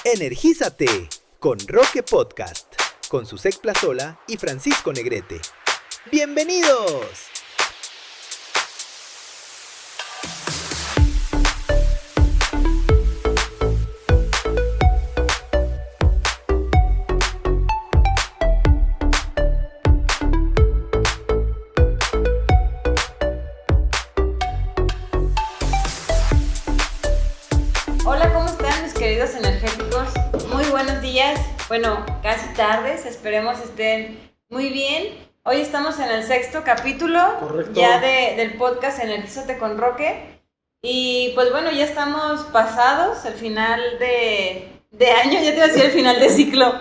Energízate con Roque Podcast, con Susek Plazola y Francisco Negrete. ¡Bienvenidos! Hola, ¿cómo están mis queridos energéticos? Muy buenos días, bueno, casi tardes, esperemos estén muy bien. Hoy estamos en el 6º capítulo. Correcto. Ya del podcast Energízate con Roque. Y pues bueno, ya estamos pasados el final de año, ya te iba a decir el final de ciclo.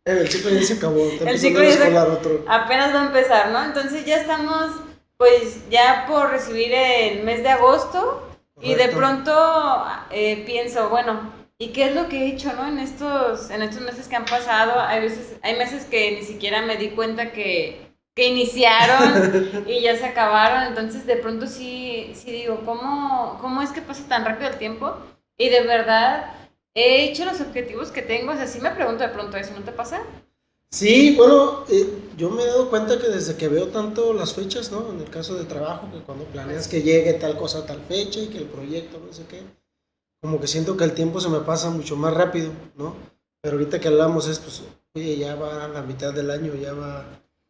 El ciclo ya se acabó, El ciclo ya otro. apenas va a empezar, ¿no? Entonces ya estamos pues ya por recibir el mes de agosto. Y de pronto pienso, bueno, ¿y qué es lo que he hecho, no? En estos meses que han pasado, hay meses que ni siquiera me di cuenta que iniciaron y ya se acabaron. Entonces de pronto sí digo, ¿cómo es que pasa tan rápido el tiempo? Y de verdad he hecho los objetivos que tengo. O sea, sí me pregunto de pronto eso, ¿no te pasa? Sí, bueno, yo me he dado cuenta que desde que veo tanto las fechas, ¿no? En el caso de trabajo, que cuando planeas que llegue tal cosa a tal fecha y que el proyecto, no sé qué, como que siento que el tiempo se me pasa mucho más rápido, ¿no? Pero ahorita que hablamos es, pues, oye, ya va a la mitad del año, ya va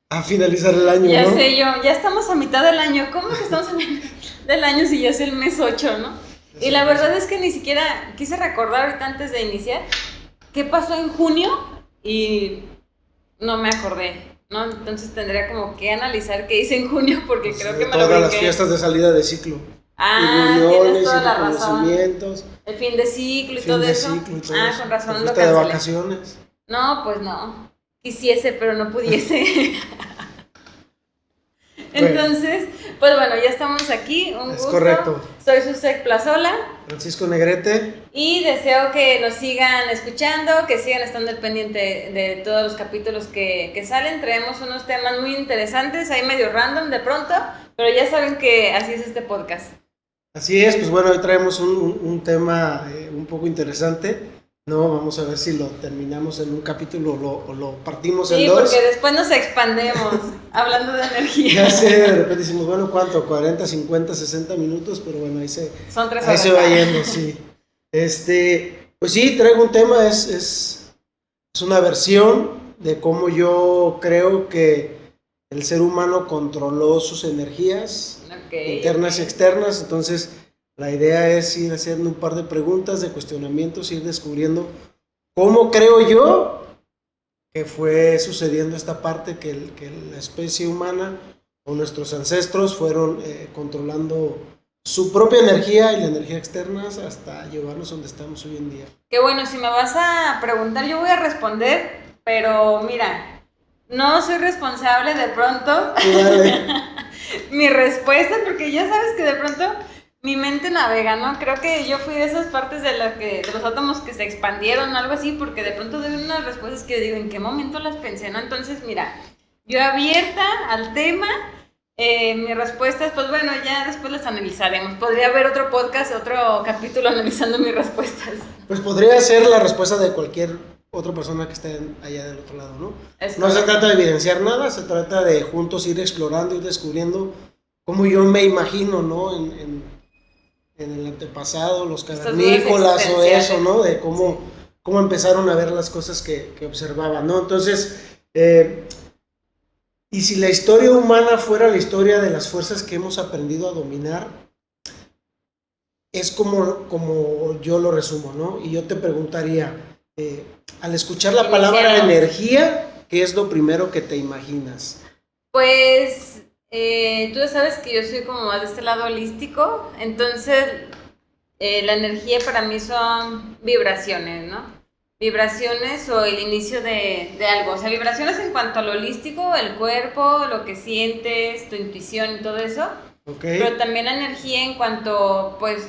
a finalizar el año, Ya ¿no? sé yo, ya estamos a mitad del año. ¿Cómo que estamos a mitad del año si ya es el mes 8, no? Y la verdad es que ni siquiera quise recordar ahorita antes de iniciar qué pasó en junio y no me acordé, ¿no? Entonces tendría como que analizar qué hice en junio porque Pues creo de que me lo todas las brinqué. fiestas de salida de ciclo. Ah, y tienes reuniones toda y la razón. reconocimientos. El fin de ciclo y Fin todo de eso. ciclo y todo Ah, eso. con razón La lo fiesta de cancelé. vacaciones. No, pues no. Quisiese, pero no pudiese. Entonces, pues bueno, ya estamos aquí. Un Es gusto. correcto. Soy Susek Plazola. Francisco Negrete. Y deseo que nos sigan escuchando, que sigan estando al pendiente de todos los capítulos que salen. Traemos unos temas muy interesantes, ahí medio random de pronto, pero ya saben que así es este podcast. Así es, pues bueno, hoy traemos un tema un poco interesante, ¿no? Vamos a ver si lo terminamos en un capítulo o lo partimos en Sí, dos. porque después nos expandemos hablando de energía. Ya sé, de repente decimos, bueno, ¿cuánto? 40, 50, 60 minutos, pero bueno, Son 3 ahí horas. se va yendo, sí. Pues sí, traigo un tema, es una versión de cómo yo creo que el ser humano controló sus energías internas y externas. Entonces la idea es ir haciendo un par de preguntas, de cuestionamientos, ir descubriendo cómo creo yo que fue sucediendo esta parte que la especie humana o nuestros ancestros fueron controlando su propia energía y la energía externa hasta llevarnos donde estamos hoy en día. Que bueno, si me vas a preguntar, yo voy a responder, pero mira, no soy responsable de pronto. Mi respuesta, porque ya sabes que de pronto mi mente navega, ¿no? Creo que yo fui de esas partes de los átomos que se expandieron, algo así, porque de pronto doy unas respuestas que digo, ¿en qué momento las pensé, no? Entonces, mira, yo abierta al tema, mis respuestas, pues bueno, ya después las analizaremos. Podría haber otro podcast, otro capítulo analizando mis respuestas. Pues podría ser la respuesta de cualquier otra persona que esté allá del otro lado, ¿no? No se trata de evidenciar nada, se trata de juntos ir explorando, ir descubriendo cómo yo me imagino, ¿no? En el antepasado, los cavernícolas o eso, ¿no? De cómo empezaron a ver las cosas que observaban, ¿no? Entonces, y si la historia humana fuera la historia de las fuerzas que hemos aprendido a dominar, es como yo lo resumo, ¿no? Y yo te preguntaría, al escuchar la palabra energía, ¿qué es lo primero que te imaginas? Pues tú ya sabes que yo soy como más de este lado holístico, entonces la energía para mí son vibraciones, ¿no? Vibraciones o el inicio de algo, o sea, vibraciones en cuanto a lo holístico, el cuerpo, lo que sientes, tu intuición y todo eso. Okay. Pero también la energía en cuanto, pues,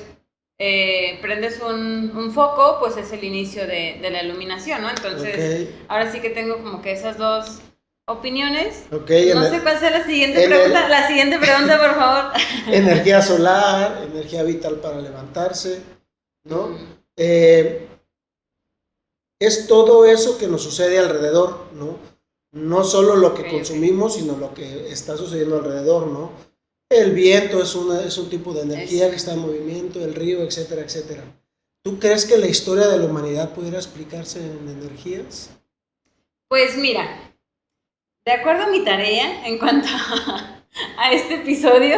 prendes un foco, pues es el inicio de la iluminación, ¿no? Entonces, ahora sí que tengo como que esas dos opiniones. No sé cuál sea la siguiente pregunta. La siguiente pregunta, por favor. Energía solar, energía vital para levantarse, ¿no? es todo eso que nos sucede alrededor, ¿no? No solo lo que consumimos, sino lo que está sucediendo alrededor, ¿no? El viento es un tipo de energía que está en movimiento, el río, etcétera, etcétera. ¿Tú crees que la historia de la humanidad pudiera explicarse en energías? Pues mira, de acuerdo a mi tarea en cuanto a este episodio,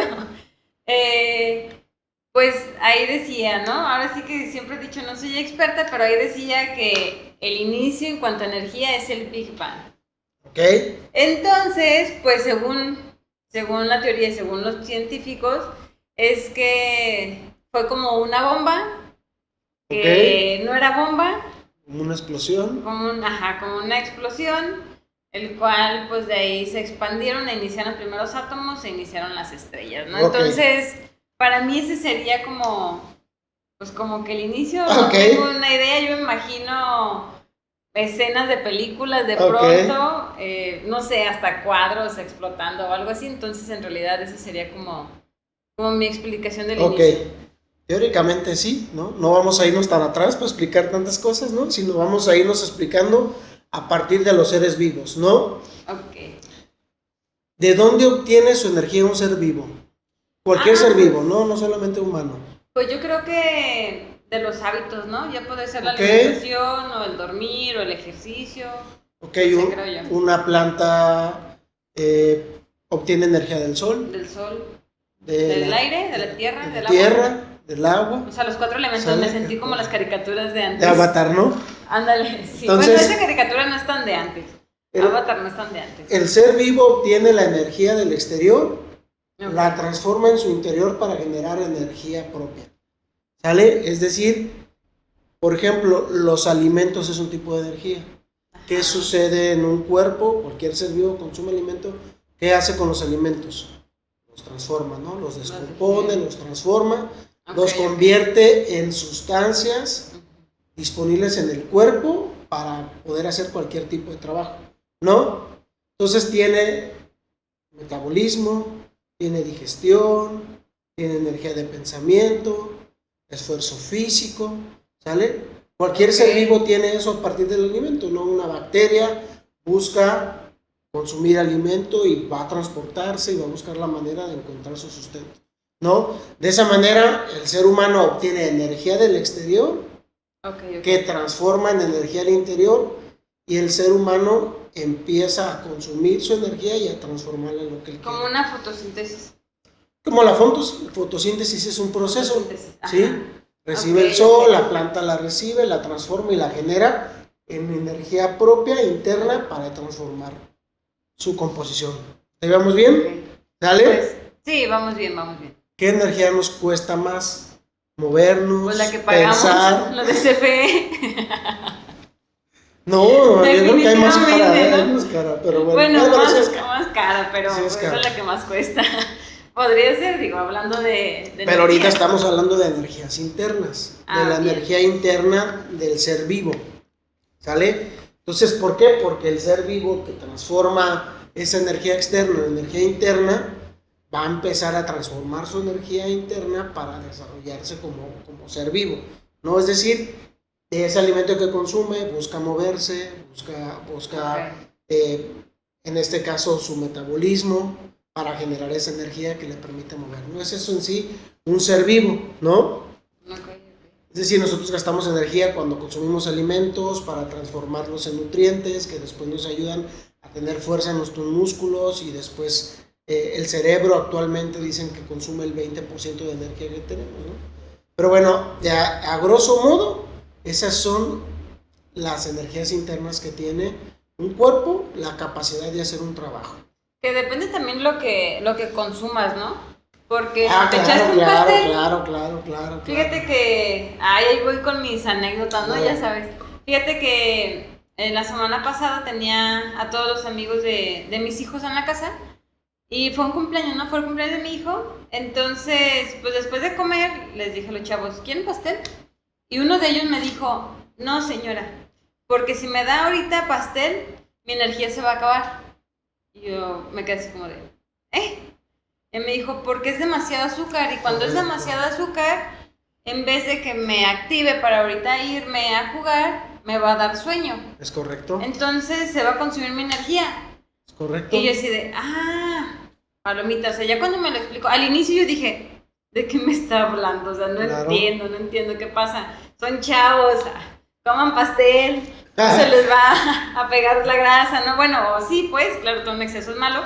pues ahí decía, ¿no? Ahora sí que siempre he dicho, no soy experta, pero ahí decía que el inicio en cuanto a energía es el Big Bang. ¿Ok? Entonces, pues según la teoría y según los científicos, es que fue como una bomba, que no era bomba. Como una explosión. Como una explosión, el cual pues de ahí se expandieron e iniciaron los primeros átomos e iniciaron las estrellas, ¿no? Okay. Entonces, para mí ese sería como, pues como que el inicio, no tengo una idea, yo me imagino escenas de películas de pronto, no sé, hasta cuadros explotando o algo así, entonces en realidad esa sería como mi explicación del inicio. Teóricamente sí, ¿no? No vamos a irnos tan atrás para explicar tantas cosas, ¿no? Sino vamos a irnos explicando a partir de los seres vivos, ¿no? Ok. ¿De dónde obtiene su energía un ser vivo? Cualquier ser vivo, ¿no? No solamente humano. Pues yo creo que de los hábitos, ¿no? Ya puede ser la alimentación, o el dormir, o el ejercicio. Ok, una planta obtiene energía del sol. Del sol. Del aire, de la tierra, del agua. Del agua. O sea, los 4 elementos, me sentí como las caricaturas de antes. De Avatar, ¿no? Ándale, sí. Entonces, bueno, esa caricatura no es tan de antes. Avatar no es tan de antes. El ser vivo obtiene la energía del exterior, la transforma en su interior para generar energía propia. ¿Sale? Es decir, por ejemplo, los alimentos es un tipo de energía. ¿Qué sucede en un cuerpo? Cualquier ser vivo consume alimento. ¿Qué hace con los alimentos? Los transforma, ¿no? Los descompone, los transforma, los convierte en sustancias disponibles en el cuerpo para poder hacer cualquier tipo de trabajo, ¿no? Entonces tiene metabolismo, tiene digestión, tiene energía de pensamiento, esfuerzo físico, ¿sale? Cualquier ser vivo tiene eso a partir del alimento, ¿no? Una bacteria busca consumir alimento y va a transportarse y va a buscar la manera de encontrar su sustento, ¿no? De esa manera el ser humano obtiene energía del exterior que transforma en energía al interior y el ser humano empieza a consumir su energía y a transformarla en lo que él quiere. Como una fotosíntesis. Como la fotosíntesis es un proceso, ¿sí? Recibe el sol, la planta la recibe, la transforma y la genera en energía propia, interna, para transformar su composición. ¿Te vamos bien? ¿Dale? Pues, sí, vamos bien. ¿Qué energía nos cuesta más? Movernos, pues la que pagamos, pensar. Lo de CFE. No, yo creo que hay más cara, ¿no? Más cara, pero bueno. Más cara, pero sí es la que más cuesta. Podría ser, digo, hablando de pero ahorita estamos hablando de energías internas, de la energía interna del ser vivo, ¿sale? Entonces, ¿por qué? Porque el ser vivo que transforma esa energía externa en energía interna va a empezar a transformar su energía interna para desarrollarse como ser vivo, ¿no? Es decir, ese alimento que consume busca moverse, busca en este caso su metabolismo para generar esa energía que le permite mover, ¿no? Es eso en sí un ser vivo, ¿no? Es decir, nosotros gastamos energía cuando consumimos alimentos para transformarlos en nutrientes que después nos ayudan a tener fuerza en nuestros músculos y después el cerebro actualmente dicen que consume el 20% de energía que tenemos, ¿no? Pero bueno, ya a grosso modo, esas son las energías internas que tiene un cuerpo, la capacidad de hacer un trabajo. Que depende también lo que consumas, ¿no? Porque si te echaste un pastel... Claro. Fíjate que... ahí voy con mis anécdotas, ¿no? Ya sabes. Fíjate que la semana pasada tenía a todos los amigos de mis hijos en la casa y fue un cumpleaños, ¿no? Fue el cumpleaños de mi hijo. Entonces, pues después de comer, les dije a los chavos, ¿quieren pastel? Y uno de ellos me dijo, no señora, porque si me da ahorita pastel, mi energía se va a acabar. Y yo me quedé así como de, Y me dijo, porque es demasiado azúcar. Y cuando es demasiado azúcar, en vez de que me active para ahorita irme a jugar, me va a dar sueño. Es correcto. Entonces se va a consumir mi energía. Es correcto. Y yo así de, palomita, o sea, ya cuando me lo explicó, al inicio yo dije, ¿de qué me está hablando? O sea, no entiendo qué pasa. Son chavos, coman pastel, no se les va a pegar la grasa, ¿no? Bueno, sí, pues, claro, todo un exceso es malo,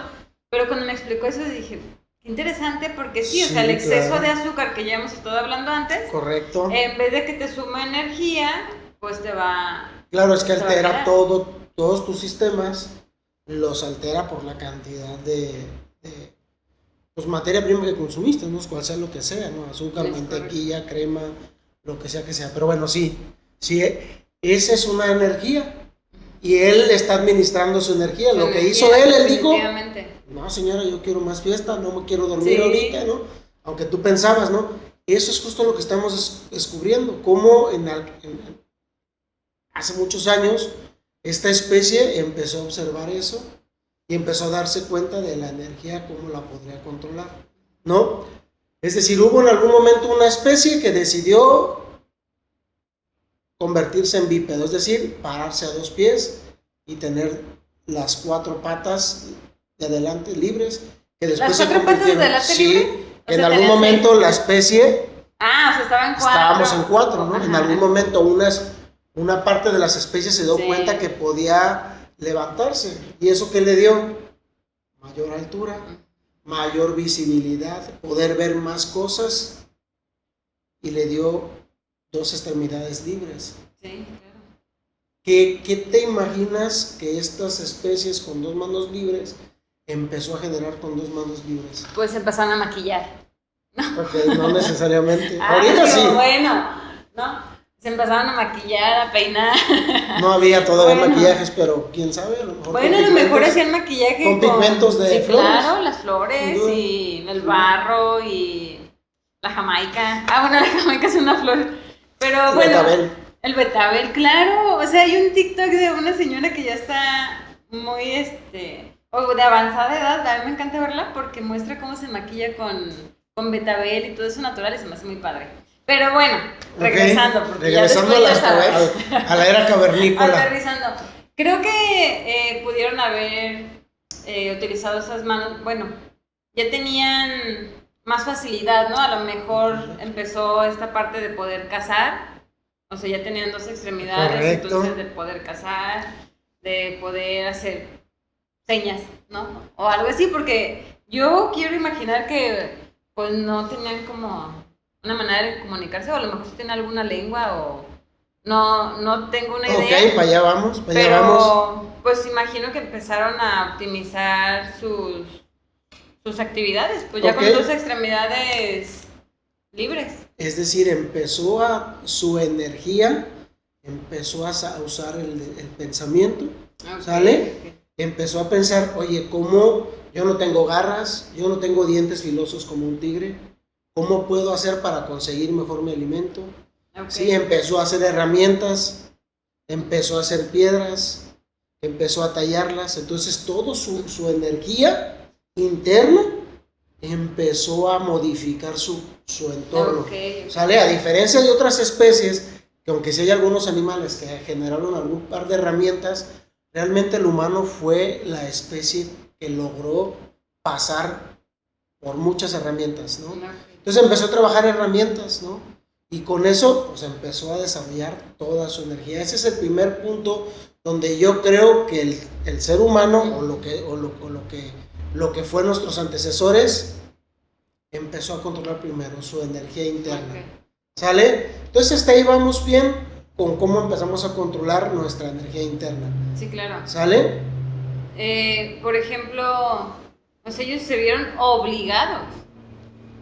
pero cuando me explicó eso dije, qué interesante, porque sí, o sea, el exceso de azúcar que ya hemos estado hablando antes, correcto, en vez de que te suma energía, pues te va... Claro, es que altera todos tus sistemas, los altera por la cantidad de pues materia prima que consumiste, ¿no? Cual sea lo que sea, ¿no? Azúcar, mantequilla, crema, lo que sea. Pero bueno, sí, esa es una energía. Y él está administrando su energía. Lo que hizo él dijo, no señora, yo quiero más fiesta, no me quiero dormir ahorita, ¿no? Aunque tú pensabas, ¿no? Eso es justo lo que estamos descubriendo, cómo hace muchos años esta especie empezó a observar eso y empezó a darse cuenta de la energía, cómo la podría controlar, ¿no? Es decir, hubo en algún momento una especie que decidió convertirse en bípedo, es decir, pararse a 2 pies y tener las 4 patas de adelante libres, que después ¿Las 4 patas de adelante libres? Sí, en algún momento la especie... o sea, estaba en 4. Estábamos en 4, ¿no? Ajá. En algún momento una parte de las especies se dio cuenta que podía levantarse. ¿Y eso qué le dio? Mayor altura, mayor visibilidad, poder ver más cosas, y le dio 2 extremidades libres. Sí, claro. ¿Qué te imaginas que estas especies con 2 manos libres empezó a generar con 2 manos libres? Pues empezaron a maquillar. Ok, no necesariamente. Ahorita sí. Bueno, ¿no? Se empezaron a maquillar, a peinar. No había todavía maquillajes, pero quién sabe, a lo mejor. Bueno, a lo mejor hacían maquillaje con pigmentos de flores. Claro, las flores y el barro y la jamaica. Bueno, la jamaica es una flor. Pero bueno, el betabel, claro. O sea, hay un TikTok de una señora que ya está muy, de avanzada edad. A mí me encanta verla porque muestra cómo se maquilla con betabel y todo eso natural y se me hace muy padre. Pero bueno, regresando, porque regresando ya a la era cavernícola. Aterrizando. Creo que pudieron haber utilizado esas manos, bueno, ya tenían más facilidad, ¿no? A lo mejor empezó esta parte de poder cazar, o sea, ya tenían 2 extremidades, correcto. Entonces de poder cazar, de poder hacer señas, ¿no? O algo así, porque yo quiero imaginar que pues no tenían como una manera de comunicarse, o a lo mejor tienen alguna lengua, o no tengo una idea. Ok, para allá vamos, pero pues imagino que empezaron a optimizar sus actividades, pues ya con 2 extremidades libres. Es decir, su energía empezó a usar el pensamiento, ¿sale? Okay. Empezó a pensar, oye, ¿cómo yo no tengo garras, yo no tengo dientes filosos como un tigre? ¿Cómo puedo hacer para conseguir mejor mi alimento? Okay. Sí, empezó a hacer herramientas, empezó a hacer piedras, empezó a tallarlas. Entonces, toda su energía interna empezó a modificar su entorno. Okay. ¿Sale? A diferencia de otras especies, que aunque sí hay algunos animales que generaron algún par de herramientas, realmente el humano fue la especie que logró pasar por muchas herramientas, ¿no? Entonces empezó a trabajar herramientas, ¿no? Y con eso, pues empezó a desarrollar toda su energía. Ese es el primer punto donde yo creo que el ser humano, o lo que fue nuestros antecesores, empezó a controlar primero su energía interna. Okay. ¿Sale? Entonces hasta ahí vamos bien con cómo empezamos a controlar nuestra energía interna. Sí, claro. ¿Sale? Por ejemplo, pues ellos se vieron obligados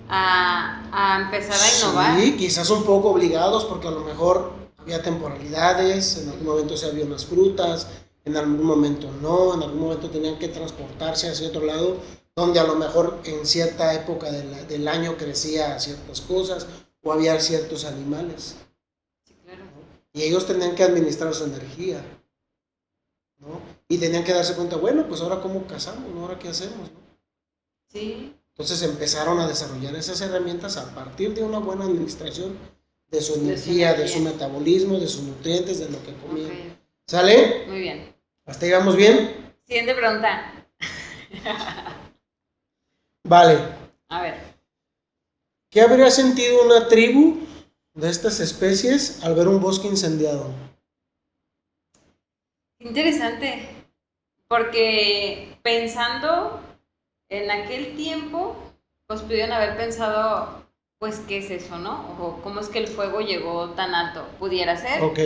a empezar a innovar. Sí, quizás un poco obligados, porque a lo mejor había temporalidades, en algún momento se había unas frutas, en algún momento no, en algún momento tenían que transportarse hacia otro lado, donde a lo mejor en cierta época del año crecía ciertas cosas, o había ciertos animales. Sí, claro. ¿No? Y ellos tenían que administrar su energía, ¿no? Y tenían que darse cuenta, bueno, pues ahora cómo cazamos, ¿no? Ahora qué hacemos, ¿no? Sí. Entonces empezaron a desarrollar esas herramientas a partir de una buena administración de su energía, de su metabolismo, de sus nutrientes, de lo que comían. Okay. ¿Sale? Muy bien. ¿Hasta ahí vamos bien? Siguiente pregunta. Vale. A ver. ¿Qué habría sentido una tribu de estas especies al ver un bosque incendiado? Interesante. Porque pensando en aquel tiempo, pues pudieron haber pensado, pues, ¿qué es eso, no? O cómo es que el fuego llegó tan alto. Pudiera ser. Ok.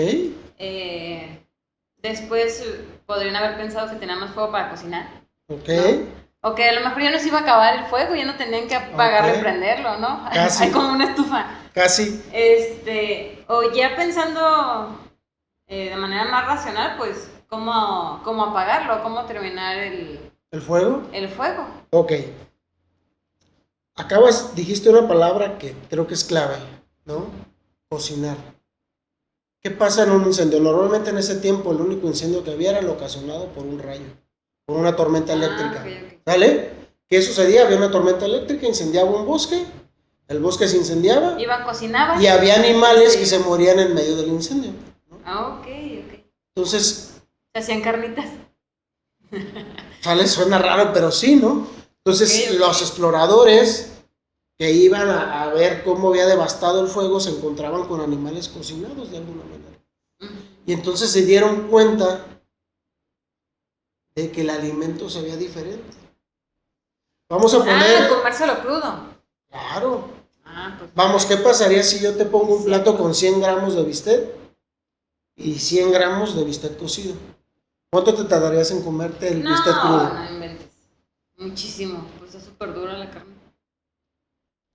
Después podrían haber pensado que tenían más fuego para cocinar. Ok. ¿No? O que a lo mejor ya no se iba a acabar el fuego, ya no tenían que apagarlo y prenderlo, ¿no? Casi. Hay como una estufa. Casi. O ya pensando de manera más racional, pues, ¿cómo apagarlo? ¿Cómo terminar ¿El fuego? el fuego? Ok. Dijiste una palabra que creo que es clave, ¿no? Cocinar. ¿Qué pasa en un incendio? Normalmente en ese tiempo el único incendio que había era el ocasionado por un rayo, por una tormenta eléctrica. Okay. ¿Vale? ¿Qué sucedía? Había una tormenta eléctrica, incendiaba un bosque, el bosque se incendiaba. Iban, cocinaban. Y había animales que se morían en medio del incendio, ¿no? Ok. Entonces, Se hacían carnitas. suena raro, pero sí, ¿no? Entonces, los exploradores que iban a ver cómo había devastado el fuego se encontraban con animales cocinados de alguna manera. Y entonces se dieron cuenta de que el alimento se veía diferente. Vamos a poner... comérselo crudo. Claro. Pues, Vamos, ¿qué pasaría si yo te pongo un plato con 100 gramos de bistec y 100 gramos de bistec cocido? ¿Cuánto te tardarías en comerte el bistec crudo? No inventes. Muchísimo. Pues está súper dura la carne.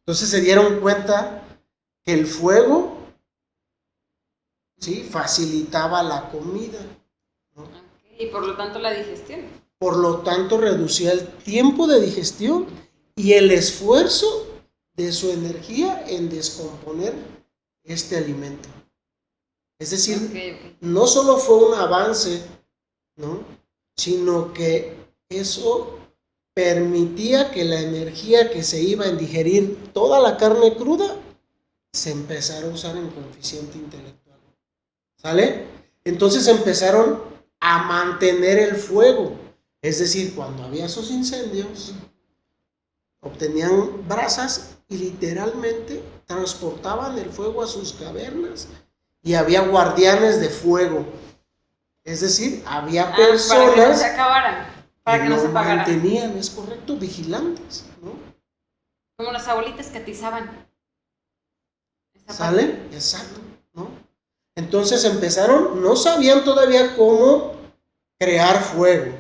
Entonces se dieron cuenta que el fuego, ¿sí?, facilitaba la comida, ¿no? Y por lo tanto la digestión. Por lo tanto reducía el tiempo de digestión y el esfuerzo de su energía en descomponer este alimento. Es decir, no solo fue un avance, ¿no?, sino que eso permitía que la energía que se iba en digerir toda la carne cruda se empezara a usar en coeficiente intelectual. ¿Sale? Entonces empezaron a mantener el fuego. Es decir, cuando había esos incendios, obtenían brasas y literalmente transportaban el fuego a sus cavernas y había guardianes de fuego. Es decir, había personas para que no se acabaran, para que no se apagaran. Mantenían, es correcto, vigilantes, ¿no? Como las abuelitas que atizaban. ¿Sale? Exacto, ¿no? Entonces empezaron, no sabían todavía cómo crear fuego,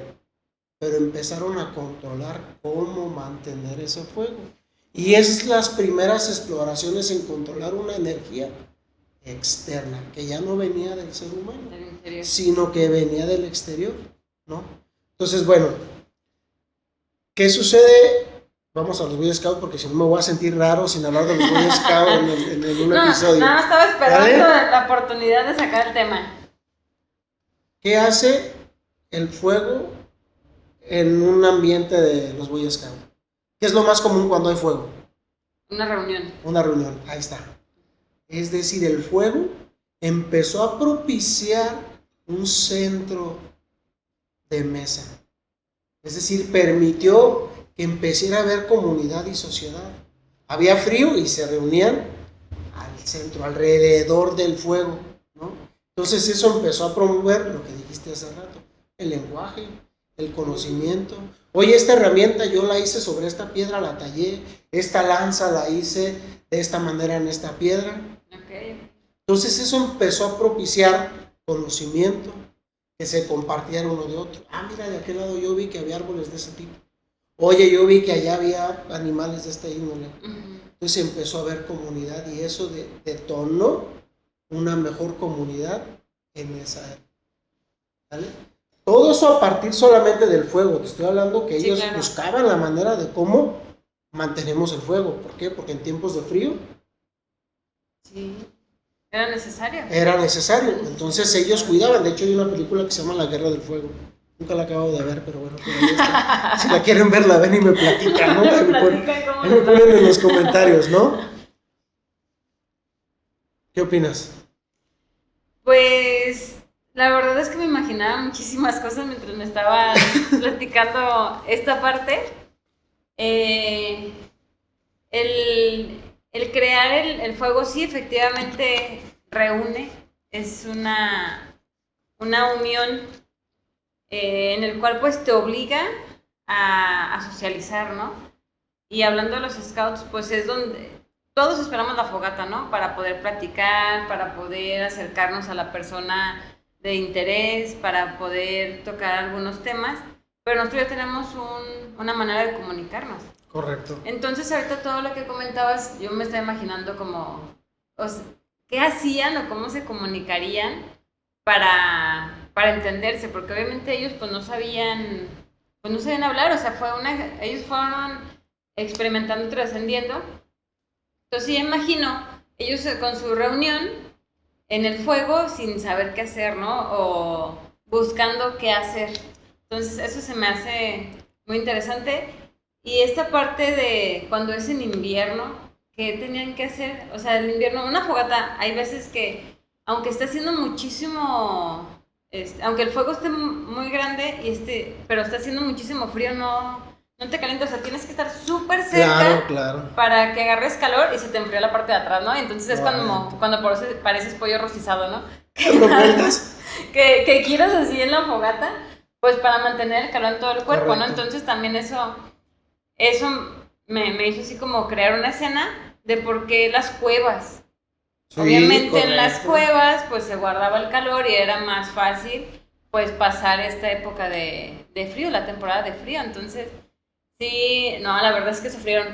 pero empezaron a controlar cómo mantener ese fuego. Y es las primeras exploraciones en controlar una energía externa, que ya no venía del ser humano, sino que venía del exterior, ¿no? Entonces, bueno, ¿qué sucede? Vamos a los Boy Scouts porque si no me voy a sentir raro sin hablar de los Boy Scouts en un episodio. Nada más estaba esperando la oportunidad de sacar el tema. ¿Qué hace el fuego en un ambiente de los Boy Scouts? ¿Qué es lo más común cuando hay fuego? Una reunión. Una reunión, ahí está. Es decir, el fuego empezó a propiciar un centro de mesa. Es decir, permitió que empezara a haber comunidad y sociedad. Había frío y se reunían al centro, alrededor del fuego, ¿no? Entonces eso empezó a promover lo que dijiste hace rato, el lenguaje, el conocimiento. Oye, esta herramienta yo la hice sobre esta piedra, la tallé, esta lanza la hice de esta manera en esta piedra. Entonces eso empezó a propiciar conocimiento, que se compartieran uno de otro. Ah, mira, de aquel lado yo vi que había árboles de ese tipo. Oye, yo vi que allá había animales de esta índole. Entonces empezó a haber comunidad y eso detonó una mejor comunidad en esa época. ¿Vale? Todo eso a partir solamente del fuego. Te estoy hablando que ellos buscaban la manera de cómo mantenemos el fuego. ¿Por qué? Porque en tiempos de frío era necesario. Era necesario. Entonces ellos cuidaban. De hecho hay una película que se llama La Guerra del Fuego. Nunca la acabo de ver, pero bueno, por ahí está. Si la quieren ver, la ven y me platican, ¿no? Me ponen en los comentarios, ¿no? ¿Qué opinas? Pues la verdad es que me imaginaba muchísimas cosas mientras me estaban platicando esta parte. Eh, el crear el fuego sí efectivamente reúne, es una unión en el cual pues te obliga a socializar, ¿no? Y hablando de los scouts, pues es donde todos esperamos la fogata, ¿no? Para poder platicar, para poder acercarnos a la persona de interés, para poder tocar algunos temas, pero nosotros ya tenemos una manera de comunicarnos. Correcto. Entonces ahorita todo lo que comentabas, yo me estaba imaginando como, o sea, ¿qué hacían o cómo se comunicarían para entenderse? Porque obviamente ellos pues no sabían hablar, o sea, ellos fueron experimentando y trascendiendo. Entonces sí, imagino, ellos con su reunión en el fuego sin saber qué hacer, ¿no? O buscando qué hacer. Entonces eso se me hace muy interesante. Y esta parte de cuando es en invierno, ¿qué tenían que hacer? O sea, en invierno, una fogata, hay veces que, aunque esté haciendo muchísimo, aunque el fuego esté muy grande, pero está haciendo muchísimo frío, no te calientas, o sea, tienes que estar súper cerca para que agarres calor y se te enfría la parte de atrás, ¿no? Entonces es cuando por eso pareces pollo rostizado, ¿no? Que quieras así en la fogata, pues para mantener el calor en todo el cuerpo, ¿no? Entonces también eso me hizo así como crear una escena de por qué las cuevas. Sí, obviamente correcto. En las cuevas pues se guardaba el calor y era más fácil pues pasar esta época de frío, la temporada de frío. Entonces sí, no, la verdad es que sufrieron.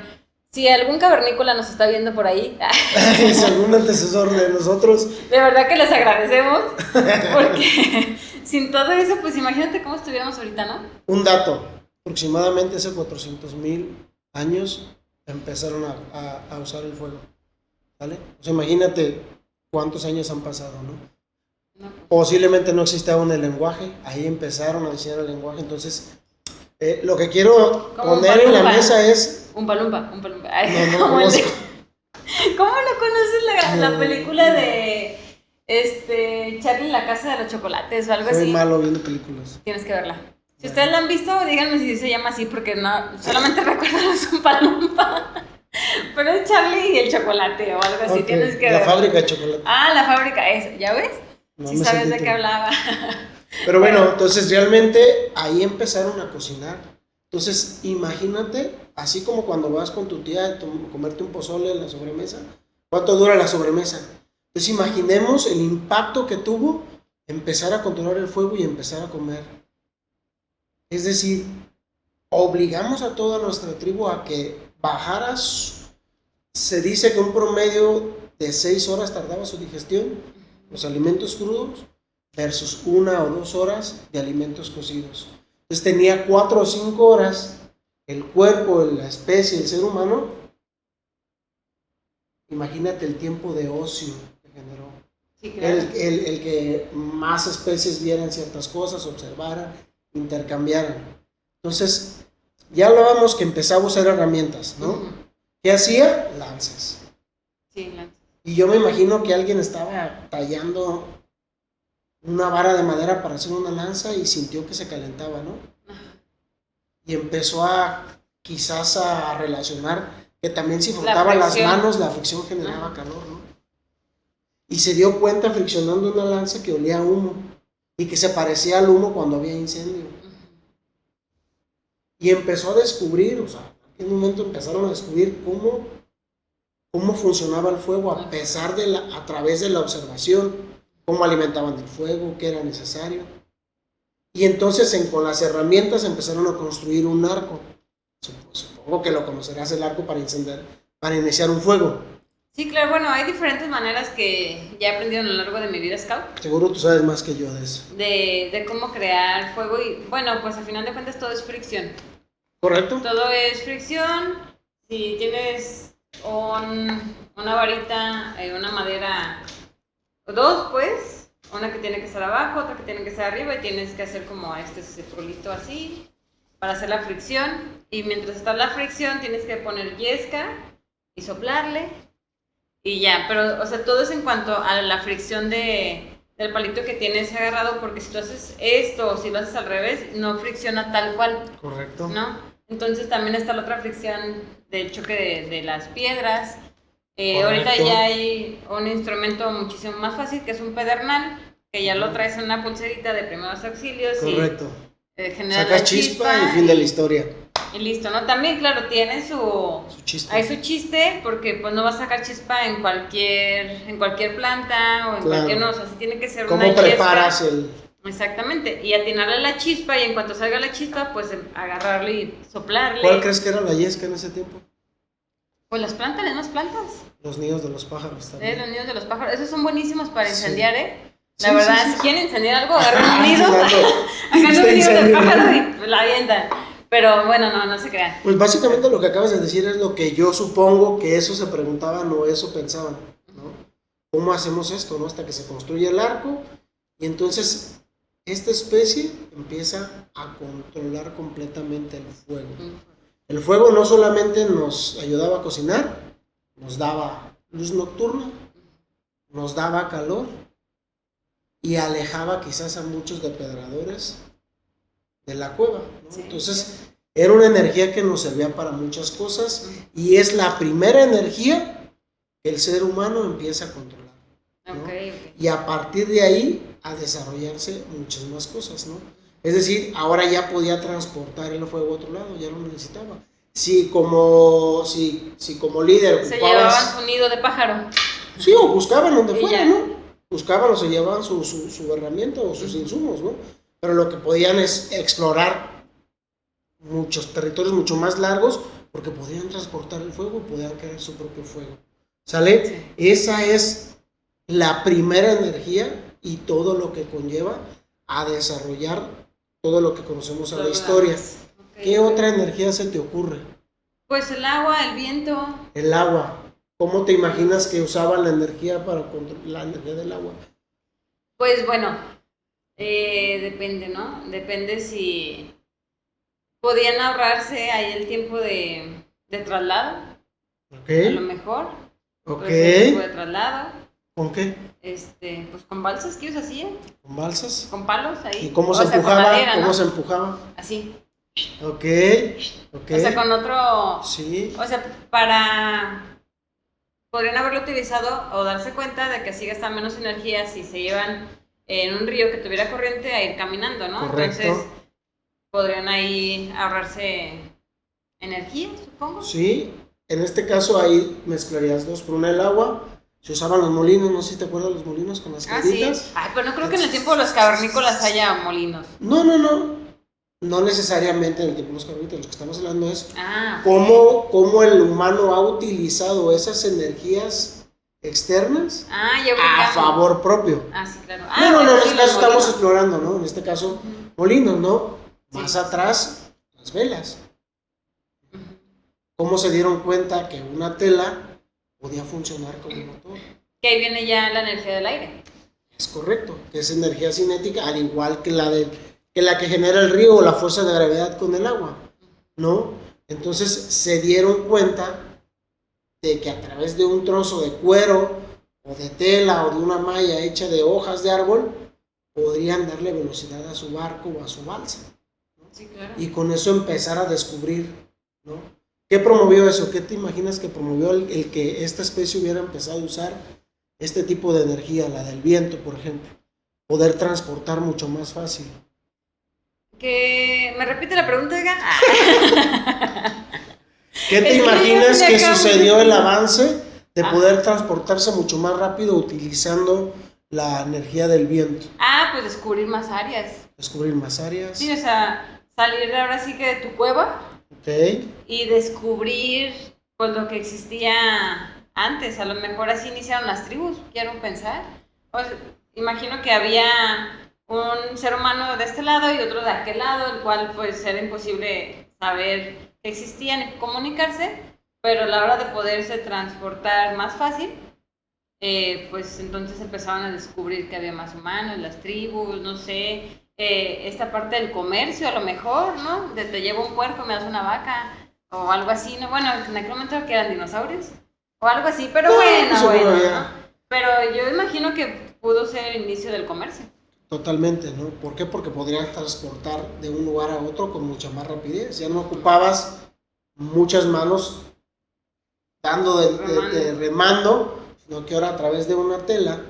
Si algún cavernícola nos está viendo por ahí, es algún antecesor de nosotros, de verdad que les agradecemos, porque sin todo eso, pues imagínate cómo estuviéramos ahorita, ¿no? Un dato, aproximadamente hace 400,000 años empezaron a usar el fuego, ¿vale? O sea, imagínate cuántos años han pasado, ¿no? Posiblemente no existía aún el lenguaje, ahí empezaron a diseñar el lenguaje, entonces lo que quiero poner en la mesa es... Umpa Lumpa. Ay, no conozco. ¿Cómo no conoces la película de Charlie en la casa de los chocolates o algo así? Soy malo viendo películas. Tienes que verla. Si ustedes la han visto, díganme si se llama así, porque no, solamente recuerdo los Umpa Lumpa. Pero es Charlie y el chocolate o algo así, okay. Tienes que ver. La fábrica de chocolate. Ah, la fábrica, eso, ¿ya ves? No, sí sabes de qué hablaba. Pero bueno, entonces realmente ahí empezaron a cocinar. Entonces, imagínate, así como cuando vas con tu tía a comerte un pozole en la sobremesa, ¿cuánto dura la sobremesa? Entonces, imaginemos el impacto que tuvo empezar a controlar el fuego y empezar a comer. Es decir, obligamos a toda nuestra tribu a que bajaras. Se dice que un promedio de 6 horas tardaba su digestión, los alimentos crudos, versus 1 o 2 horas de alimentos cocidos. Entonces tenía 4 o 5 horas el cuerpo, la especie, el ser humano. Imagínate el tiempo de ocio que generó. Sí, claro. El que más especies vieran ciertas cosas, observaran, intercambiaran. Entonces, ya hablábamos que empezaba a usar herramientas, ¿no? Uh-huh. ¿Qué hacía? Lanzas. Sí, lanzas. Y yo me imagino que alguien estaba tallando una vara de madera para hacer una lanza y sintió que se calentaba, ¿no? Y empezó quizás a relacionar que también si frotaba las manos, la fricción generaba calor, ¿no? Y se dio cuenta friccionando una lanza que olía a humo y que se parecía al humo cuando había incendio. Y empezó a descubrir, o sea, en un momento empezaron a descubrir cómo funcionaba el fuego a través de la observación. Cómo alimentaban el fuego, qué era necesario. Y entonces con las herramientas empezaron a construir un arco. Supongo que lo conocerás, el arco para iniciar un fuego. Sí, claro, bueno, hay diferentes maneras que ya he aprendido a lo largo de mi vida scout. Seguro tú sabes más que yo de eso. De cómo crear fuego y, bueno, pues al final de cuentas todo es fricción. ¿Correcto? Todo es fricción. Si tienes una varita, una madera... 2, pues, una que tiene que estar abajo, otra que tiene que estar arriba y tienes que hacer como este circulito así para hacer la fricción y mientras está la fricción tienes que poner yesca y soplarle y ya, pero, o sea, todo es en cuanto a la fricción del palito que tienes agarrado, porque si tú haces esto o si lo haces al revés, no fricciona tal cual. Correcto. ¿No? Entonces también está la otra fricción del choque de las piedras. Ahorita ya hay un instrumento muchísimo más fácil, que es un pedernal, que ya lo traes en una pulserita de primeros auxilios. Correcto. Y genera sacas chispa y fin de la historia. Y listo, ¿no? También, claro, tiene su chiste. Hay su chiste, porque pues no vas a sacar chispa en cualquier planta o en cualquier, no, o sea, sí tiene que ser ¿Cómo preparas el...? Exactamente, y atinarle la chispa, y en cuanto salga la chispa, pues agarrarle y soplarle. ¿Cuál crees que era la yesca en ese tiempo? Pues las mismas plantas. Los nidos de los pájaros también. Los nidos de los pájaros, esos son buenísimos para incendiar, Sí. La verdad, si quieren incendiar algo, agarren un nido, hagan un nido de pájaro y pues, la avientan. Pero bueno, no se crean. Pues básicamente lo que acabas de decir es lo que yo supongo que eso se preguntaban o eso pensaban, ¿no? ¿Cómo hacemos esto, no? Hasta que se construye el arco y entonces esta especie empieza a controlar completamente el fuego. El fuego no solamente nos ayudaba a cocinar, nos daba luz nocturna, nos daba calor y alejaba quizás a muchos depredadores de la cueva, ¿no? Sí, entonces era una energía que nos servía para muchas cosas y es la primera energía que el ser humano empieza a controlar, ¿no? Okay. Y a partir de ahí a desarrollarse muchas más cosas, ¿no? Es decir, ahora ya podía transportar el fuego a otro lado, ya lo necesitaba. Si como líder se llevaban su nido de pájaro. Sí, o buscaban donde fuera, ¿no? Buscaban o se llevaban su herramienta o sus insumos, ¿no? Pero lo que podían es explorar muchos territorios mucho más largos porque podían transportar el fuego y podían crear su propio fuego. ¿Sale? Sí. Esa es la primera energía y todo lo que conlleva a desarrollar todo lo que conocemos en la historia. Okay. ¿Qué otra energía se te ocurre? Pues el agua, el viento. El agua. ¿Cómo te imaginas que usaban la energía para controlar la energía del agua? Pues bueno, depende, ¿no? Depende si podían ahorrarse ahí el tiempo de traslado. Okay. A lo mejor. Okay. El tiempo de traslado. ¿Con qué? Pues con balsas, ¿qué ellos hacían? ¿Con balsas? Con palos ahí. ¿Y cómo se empujaba? Madera, ¿no? ¿Cómo se empujaba? Así. Ok. O sea, con otro... Sí. O sea, podrían haberlo utilizado o darse cuenta de que así gastan menos energía si se llevan en un río que tuviera corriente a ir caminando, ¿no? Correcto. Entonces, podrían ahí ahorrarse energía, supongo. Sí. En este caso ahí mezclarías dos. Por una el agua. Se usaban los molinos, no sé si te acuerdas de los molinos con las cabritas. Sí. Ay, pero no creo que en el tiempo de los cavernícolas haya molinos. No necesariamente en el tiempo de los cabritas. Lo que estamos hablando es okay. cómo el humano ha utilizado esas energías externas a favor propio. Sí, claro. En este caso estamos explorando, ¿no? En este caso, molinos, ¿no? Más atrás, las velas. ¿Cómo se dieron cuenta que una tela podía funcionar como motor? Que ahí viene ya la energía del aire. Es correcto, que es energía cinética, al igual que la que genera el río o la fuerza de gravedad con el agua, ¿no? Entonces se dieron cuenta de que a través de un trozo de cuero o de tela o de una malla hecha de hojas de árbol podrían darle velocidad a su barco o a su balsa, ¿no? Sí, claro. Y con eso empezar a descubrir, ¿no? ¿Qué promovió eso? ¿Qué te imaginas que promovió el que esta especie hubiera empezado a usar este tipo de energía, la del viento, por ejemplo? Poder transportar mucho más fácil. ¿Me repite la pregunta, Edgar? ¿Qué te imaginas que sucedió el avance de poder transportarse mucho más rápido utilizando la energía del viento? Pues descubrir más áreas. Descubrir más áreas. Sí, o sea, salir de ahora sí que de tu cueva. Okay. Y descubrir pues lo que existía antes. A lo mejor así iniciaron las tribus, quiero pensar. Imagino que había un ser humano de este lado y otro de aquel lado, el cual pues era imposible saber que existían y comunicarse, pero a la hora de poderse transportar más fácil, pues entonces empezaron a descubrir que había más humanos, las tribus, no sé, esta parte del comercio a lo mejor, ¿no? De te llevo un puerco, me das una vaca, o algo así, ¿no? Bueno, en aquel momento que eran dinosaurios, o algo así, pero No, bueno, pues, seguro bueno, ya. ¿no? Pero yo imagino que pudo ser el inicio del comercio. Totalmente, ¿no? ¿Por qué? Porque podrías transportar de un lugar a otro con mucha más rapidez. Ya no ocupabas muchas manos dando de remando, sino que ahora a través de una tela,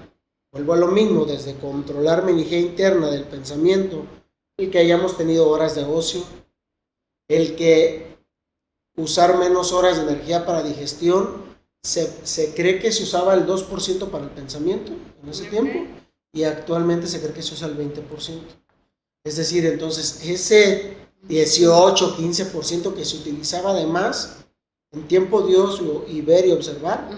vuelvo a lo mismo, desde controlar mi energía interna del pensamiento, el que hayamos tenido horas de ocio, el que usar menos horas de energía para digestión, se cree que se usaba el 2% para el pensamiento en ese tiempo, y actualmente se cree que se usa el 20%. Es decir, entonces ese 18, 15% que se utilizaba de más, en tiempo de ocio y ver y observar,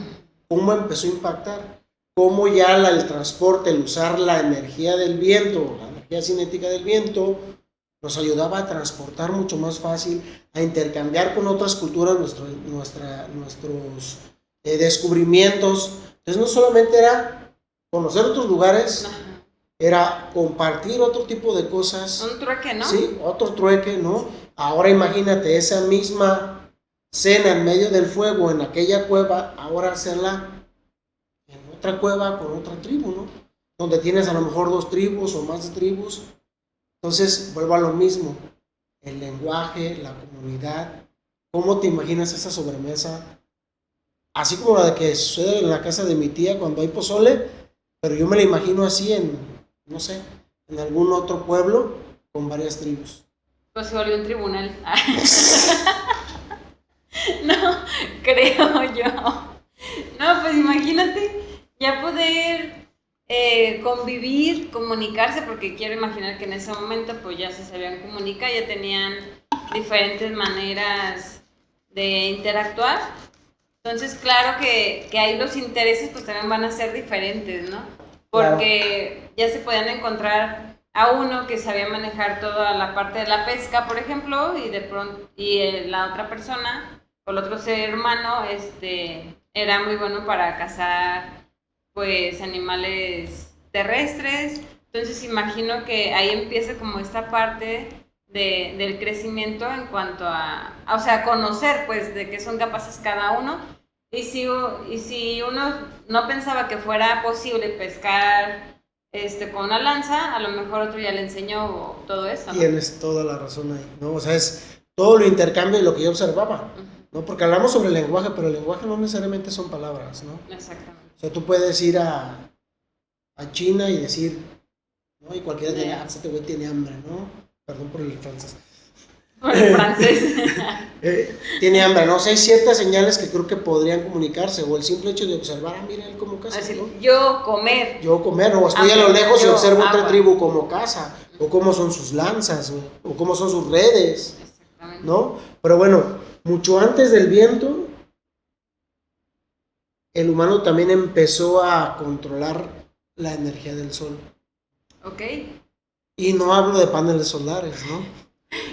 cómo empezó a impactar, cómo ya el transporte, el usar la energía del viento, la energía cinética del viento, nos ayudaba a transportar mucho más fácil, a intercambiar con otras culturas nuestros descubrimientos. Entonces no solamente era conocer otros lugares, era compartir otro tipo de cosas. Un trueque, ¿no? Sí, otro trueque, ¿no? Ahora imagínate esa misma cena en medio del fuego en aquella cueva, ahora hacerla en otra cueva con otra tribu, ¿no? Donde tienes a lo mejor 2 tribus o más de tribus. Entonces, vuelvo a lo mismo, el lenguaje, la comunidad. ¿Cómo te imaginas esa sobremesa? Así como la de que sucede en la casa de mi tía cuando hay pozole, pero yo me la imagino así en, no sé, en algún otro pueblo con varias tribus. Pues se volvió un tribunal. No, creo yo. No, pues imagínate ya poder convivir, comunicarse, porque quiero imaginar que en ese momento pues ya se sabían comunicar, ya tenían diferentes maneras de interactuar. Entonces, claro que ahí los intereses pues también van a ser diferentes, ¿no? Porque ya se podían encontrar a uno que sabía manejar toda la parte de la pesca, por ejemplo, y de pronto la otra persona o el otro ser humano era muy bueno para cazar pues animales terrestres. Entonces imagino que ahí empieza como esta parte del crecimiento en cuanto o sea, conocer pues de qué son capaces cada uno. Y si uno no pensaba que fuera posible pescar con una lanza, a lo mejor otro ya le enseñó todo eso, ¿no? Tienes toda la razón ahí, ¿no? O sea, es todo lo intercambio de lo que yo observaba, ¿no? Porque hablamos sobre el lenguaje, pero el lenguaje no necesariamente son palabras, ¿no? Exactamente. O sea, tú puedes ir a China y decir, ¿no? Y cualquiera te diga, este güey tiene hambre, ¿no? Perdón por el francés. Por el francés. Tiene hambre, ¿no? O sea, hay ciertas señales que creo que podrían comunicarse, o el simple hecho de observar, mira él cómo caza, Así, ¿no? yo comer, o estoy a lo lejos y observo otra agua. tribu como caza, o cómo son sus lanzas, o cómo son sus redes, Exactamente. ¿no? Pero bueno, mucho antes del viento, el humano también empezó a controlar la energía del sol. Ok. Y no hablo de paneles solares, ¿no?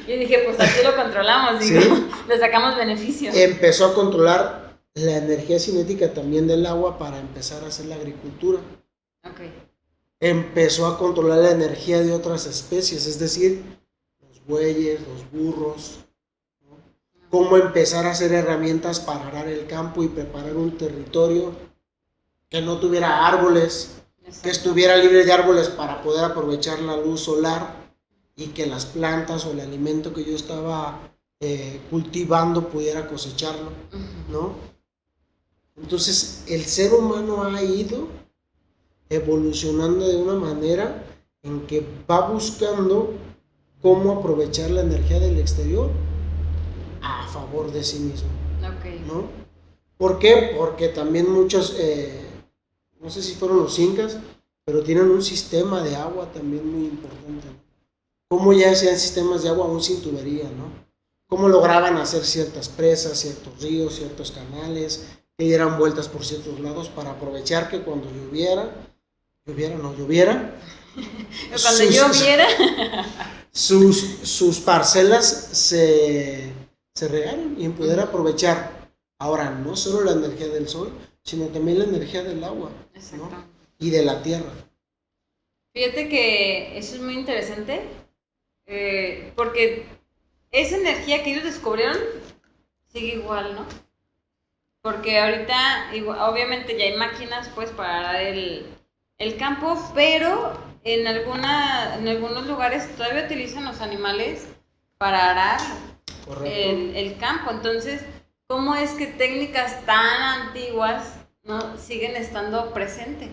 Yo dije, pues así lo controlamos, digo, ¿Sí? le sacamos beneficio. Empezó a controlar la energía cinética también del agua para empezar a hacer la agricultura. Ok. Empezó a controlar la energía de otras especies, es decir, los bueyes, los burros, ¿no? Cómo empezar a hacer herramientas para arar el campo y preparar un territorio que no tuviera árboles, Exacto. que estuviera libre de árboles para poder aprovechar la luz solar y que las plantas o el alimento que yo estaba cultivando pudiera cosecharlo, ¿no? Entonces el ser humano ha ido evolucionando de una manera en que va buscando cómo aprovechar la energía del exterior a favor de sí mismo, Ok. ¿no? ¿Por qué? Porque también muchos, no sé si fueron los incas, pero tienen un sistema de agua también muy importante. Cómo ya hacían sistemas de agua aún sin tubería, ¿no? Cómo lograban hacer ciertas presas, ciertos ríos, ciertos canales, que dieran vueltas por ciertos lados para aprovechar que cuando lloviera, cuando lloviera, sus parcelas se regaron y en poder aprovechar ahora no solo la energía del sol, sino también la energía del agua, ¿no? Y de la tierra. Fíjate que eso es muy interesante, porque esa energía que ellos descubrieron sigue igual, ¿no? Porque ahorita, obviamente ya hay máquinas pues para arar el campo, pero en algunos lugares todavía utilizan los animales para arar el campo. Entonces, ¿cómo es que técnicas tan antiguas, ¿no?, siguen estando presentes?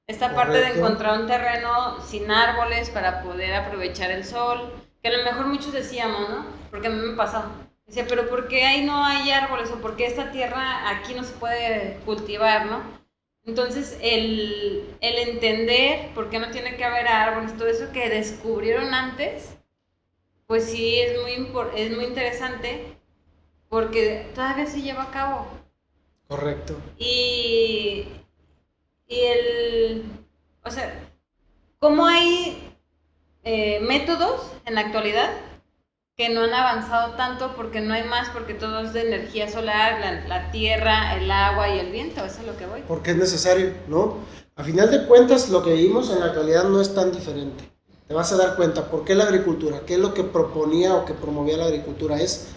Esta parte de encontrar un terreno sin árboles para poder aprovechar el sol, que a lo mejor muchos decíamos, ¿no? Porque a mí me pasó. Decía, pero ¿por qué ahí no hay árboles? ¿O por qué esta tierra aquí no se puede cultivar, no? Entonces, el entender por qué no tiene que haber árboles, todo eso que descubrieron antes, pues sí es muy interesante porque todavía se lleva a cabo. Correcto. O sea, ¿cómo hay métodos en la actualidad que no han avanzado tanto porque no hay más, porque todo es de energía solar, la tierra, el agua y el viento? Eso es lo que voy. Porque es necesario, ¿no? A final de cuentas, lo que vivimos en la actualidad no es tan diferente. Te vas a dar cuenta, ¿por qué la agricultura? ¿Qué es lo que proponía o que promovía la agricultura? Es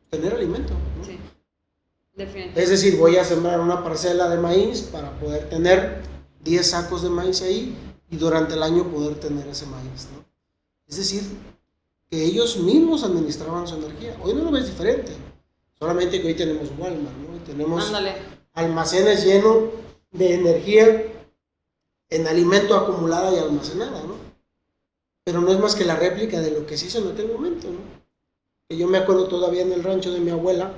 tener alimento, ¿no? Sí, definitivamente. Es decir, voy a sembrar una parcela de maíz para poder tener 10 sacos de maíz ahí y durante el año poder tener ese maíz, ¿no? Es decir, que ellos mismos administraban su energía. Hoy no lo ves diferente, solamente que hoy tenemos Walmart, ¿no? Y tenemos almacenes llenos de energía en alimento acumulada y almacenada, ¿no? Pero no es más que la réplica de lo que se hizo en aquel momento, ¿no? Que yo me acuerdo todavía en el rancho de mi abuela,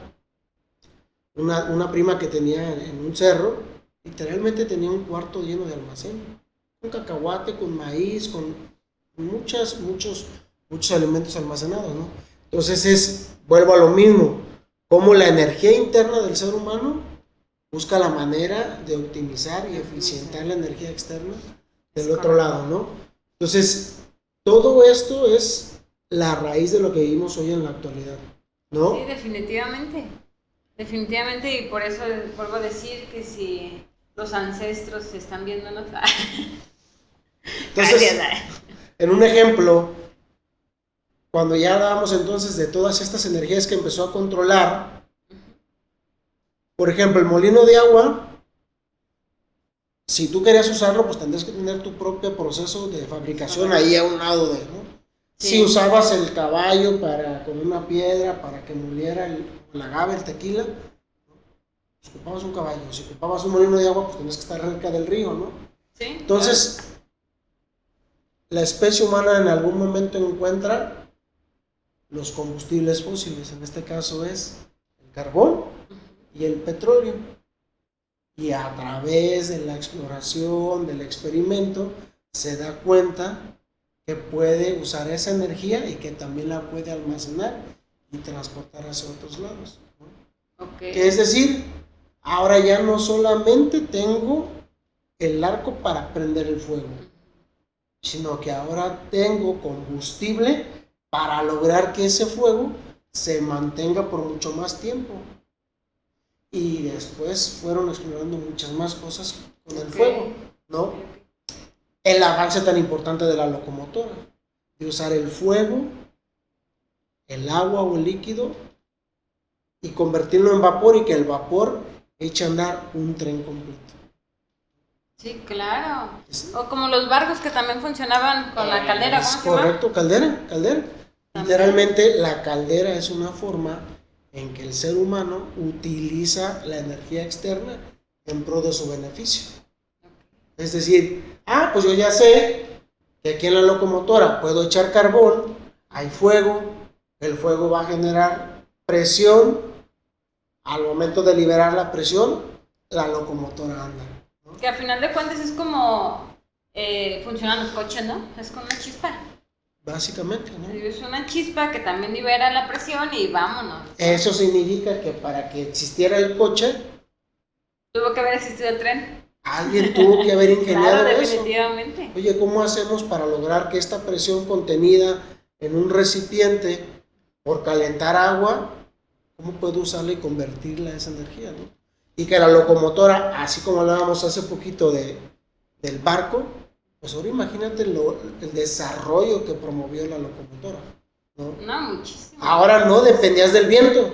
una prima que tenía en un cerro, literalmente tenía un cuarto lleno de almacén, con cacahuate, con maíz, con muchos alimentos almacenados, ¿no? Entonces vuelvo a lo mismo, como la energía interna del ser humano busca la manera de optimizar y eficientar la energía externa del otro lado, ¿no? Entonces, todo esto es la raíz de lo que vivimos hoy en la actualidad, ¿no? Sí, definitivamente. Definitivamente, y por eso vuelvo a decir que si los ancestros se están viéndonos. Entonces, en un ejemplo, cuando ya hablábamos entonces de todas estas energías que empezó a controlar, por ejemplo, el molino de agua, si tú querías usarlo, pues tendrías que tener tu propio proceso de fabricación ahí a un lado de, ¿no? Sí. Si usabas el caballo con una piedra para que moliera el agave, el tequila, pues ocupabas un caballo. Si ocupabas un molino de agua, pues tenías que estar cerca del río, ¿no? Sí. Entonces, la especie humana en algún momento encuentra los combustibles fósiles, en este caso es el carbón y el petróleo. Y a través de la exploración, del experimento, se da cuenta que puede usar esa energía y que también la puede almacenar y transportar hacia otros lados, ¿no? Okay. Que es decir, ahora ya no solamente tengo el arco para prender el fuego, sino que ahora tengo combustible para lograr que ese fuego se mantenga por mucho más tiempo. Y después fueron explorando muchas más cosas con el fuego, ¿no? El avance tan importante de la locomotora, de usar el fuego, el agua o el líquido y convertirlo en vapor y que el vapor eche a andar un tren completo. Sí, claro. O como los barcos que también funcionaban con la caldera. Es correcto, caldera. Literalmente la caldera es una forma en que el ser humano utiliza la energía externa en pro de su beneficio. Es decir, pues yo ya sé que aquí en la locomotora puedo echar carbón, hay fuego, el fuego va a generar presión, al momento de liberar la presión, la locomotora anda, ¿no? Que al final de cuentas es como funcionan los coches, ¿no? Es con una chispa. Básicamente, ¿no? Es una chispa que también libera la presión y vámonos. Eso significa que para que existiera el coche, tuvo que haber existido el tren. Alguien tuvo que haber ingeniado claro, eso. Definitivamente. Oye, ¿cómo hacemos para lograr que esta presión contenida en un recipiente por calentar agua, cómo puedo usarla y convertirla a esa energía, ¿no? Y que la locomotora, así como hablábamos hace poquito del barco, pues ahora imagínate el desarrollo que promovió la locomotora, ¿no? No, muchísimo. Ahora no dependías del viento,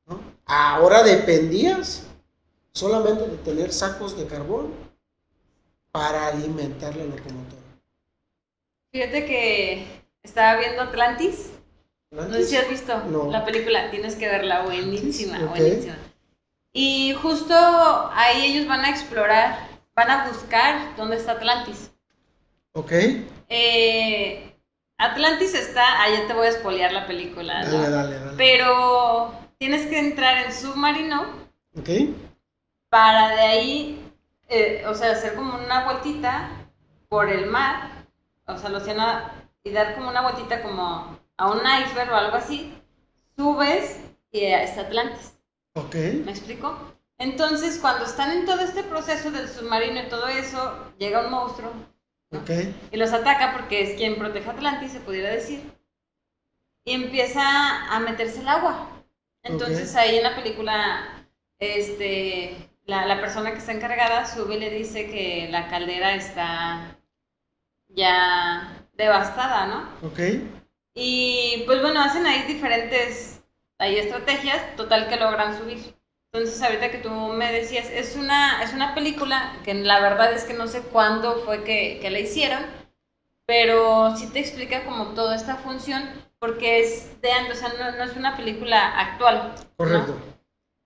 ¿no? Ahora dependías solamente de tener sacos de carbón para alimentar la locomotora. Fíjate que estaba viendo Atlantis. No sé si has visto la película, tienes que verla, buenísima, Okay. buenísima. Y justo ahí ellos van a explorar, van a buscar dónde está Atlantis. Ok. Atlantis está, ya te voy a spoilear la película, ¿no? Dale. Pero tienes que entrar en submarino. Ok. Para de ahí, hacer como una vueltita por el mar, o sea, el océano, y dar como una vueltita como a un iceberg o algo así, subes y está Atlantis. Ok. ¿Me explico? Entonces, cuando están en todo este proceso del submarino y todo eso, llega un monstruo, ¿no? Ok. Y los ataca porque es quien protege a Atlantis, se pudiera decir, y empieza a meterse el agua. Entonces, ahí en la película, la persona que está encargada sube y le dice que la caldera está ya devastada, ¿no? Ok. Y pues bueno, hacen ahí diferentes estrategias, total que logran subir. Entonces ahorita que tú me decías, es una película que la verdad es que no sé cuándo fue que la hicieron, pero sí te explica como toda esta función, porque es de antes, o sea, no es una película actual, ¿no? Correcto.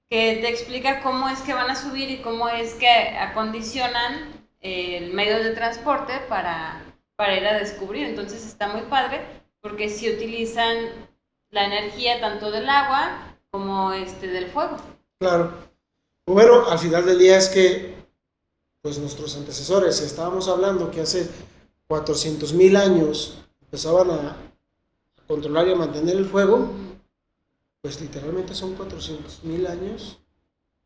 Que te explica cómo es que van a subir y cómo es que acondicionan el medio de transporte para ir a descubrir. Entonces está muy padre porque sí utilizan la energía tanto del agua como del fuego. Claro. Bueno, al final del día es que pues nuestros antecesores, estábamos hablando que hace 400,000 años empezaban a controlar y a mantener el fuego, pues literalmente son 400,000 años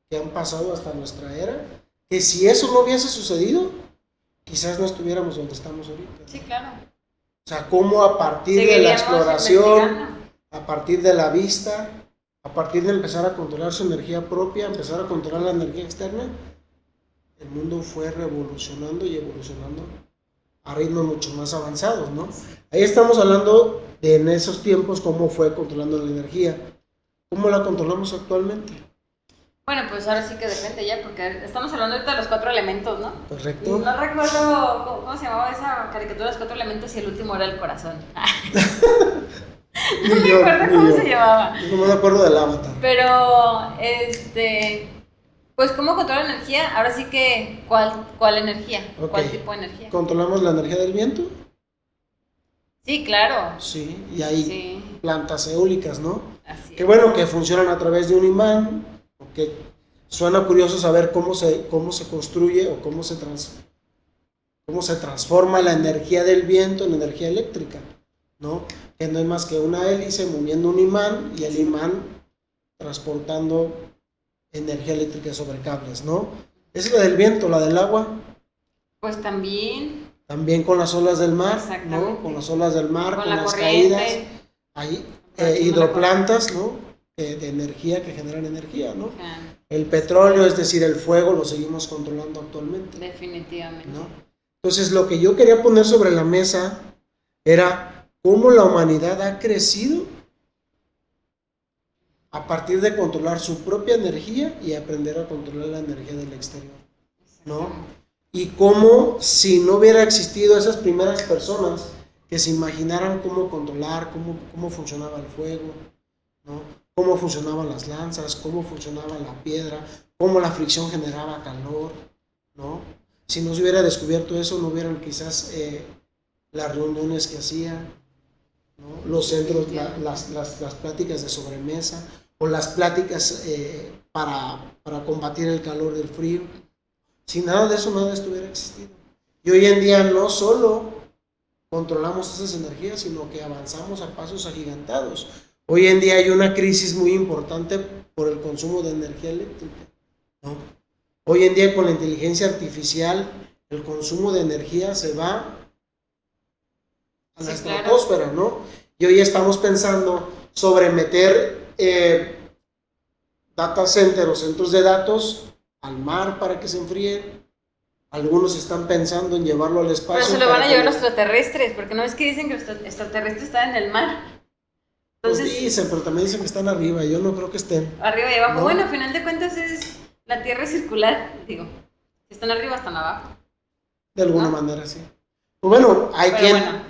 que han pasado hasta nuestra era, que si eso no hubiese sucedido, quizás no estuviéramos donde estamos ahorita, ¿no? Sí, claro. O sea, cómo a partir de la exploración, a partir de la vista, a partir de empezar a controlar su energía propia, empezar a controlar la energía externa, el mundo fue revolucionando y evolucionando a ritmos mucho más avanzados, ¿no? Ahí estamos hablando de en esos tiempos cómo fue controlando la energía. ¿Cómo la controlamos actualmente? Bueno, pues ahora sí que depende ya, porque estamos hablando ahorita de los 4 elementos, ¿no? Correcto. No recuerdo cómo se llamaba esa caricatura de los 4 elementos y el último era el corazón. No me acuerdo cómo se llamaba. Yo no me acuerdo del Avatar. Pero, pues cómo controla la energía, ahora sí que, ¿cuál energía? Okay. ¿Cuál tipo de energía? ¿Controlamos la energía del viento? Sí, claro. Sí, y hay Sí. plantas eólicas, ¿no? Así Que es. bueno, que funcionan a través de un imán, que suena curioso saber cómo se construye o cómo se transforma la energía del viento en energía eléctrica, ¿no? Que no es más que una hélice moviendo un imán y el imán transportando energía eléctrica sobre cables, ¿no? Esa es la del viento, la del agua. Pues también. También con las olas del mar, Exactamente. ¿no? Con las olas del mar, Con con la las corriente. caídas. Hay hidroplantas, ¿no? De energía que generan energía, ¿no? Ajá. El petróleo, es decir, el fuego, lo seguimos controlando actualmente, Definitivamente. ¿no? Entonces, lo que yo quería poner sobre la mesa era cómo la humanidad ha crecido a partir de controlar su propia energía y aprender a controlar la energía del exterior, ¿no? Y cómo, si no hubiera existido esas primeras personas que se imaginaran cómo controlar, cómo funcionaba el fuego, ¿no? Cómo funcionaban las lanzas, cómo funcionaba la piedra, cómo la fricción generaba calor, ¿no? Si no se hubiera descubierto eso, no hubieran quizás las reuniones que hacían, ¿no? Los centros, las pláticas de sobremesa, o las pláticas para combatir el calor del frío. Sin nada de eso, nada estuviera existido. Y hoy en día no solo controlamos esas energías, sino que avanzamos a pasos agigantados. Hoy en día hay una crisis muy importante por el consumo de energía eléctrica, ¿no? Hoy en día con la inteligencia artificial, el consumo de energía se va a la estratosfera, claro, ¿no? Y hoy estamos pensando sobre meter data center o centros de datos al mar para que se enfríen. Algunos están pensando en llevarlo al espacio. Pero se lo van a llevar los extraterrestres, porque no es que dicen que los extraterrestres están en el mar. Entonces, pues dicen, pero también dicen que están arriba, yo no creo que estén. arriba y abajo. ¿No? Bueno, al final de cuentas la Tierra es circular, digo. Si están arriba, están abajo. De alguna ¿no? manera, sí. Pues bueno, Pero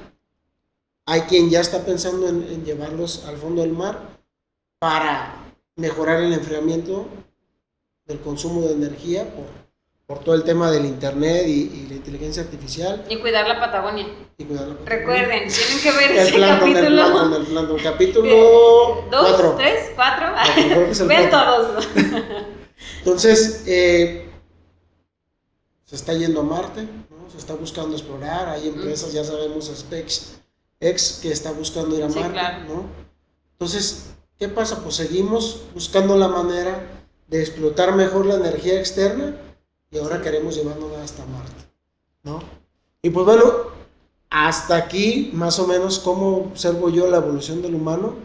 hay quien ya está pensando en llevarlos al fondo del mar para mejorar el enfriamiento del consumo de energía por todo el tema del internet y la inteligencia artificial y cuidar la Patagonia. y cuidar la Patagonia. Recuerden, tienen que ver El ese plancton, capítulo. el plancton, capítulo 2, 4. 3, 4. Creo que es el Ven 4. todos. Entonces, se está yendo a Marte, ¿no? Se está buscando explorar, hay empresas, ya sabemos, SpaceX, que está buscando ir a Sí, Marte, claro. ¿no? Entonces, ¿qué pasa? Pues seguimos buscando la manera de explotar mejor la energía externa y ahora queremos llevárnosla hasta Marte, ¿no? Y pues bueno, hasta aquí más o menos cómo observo yo la evolución del humano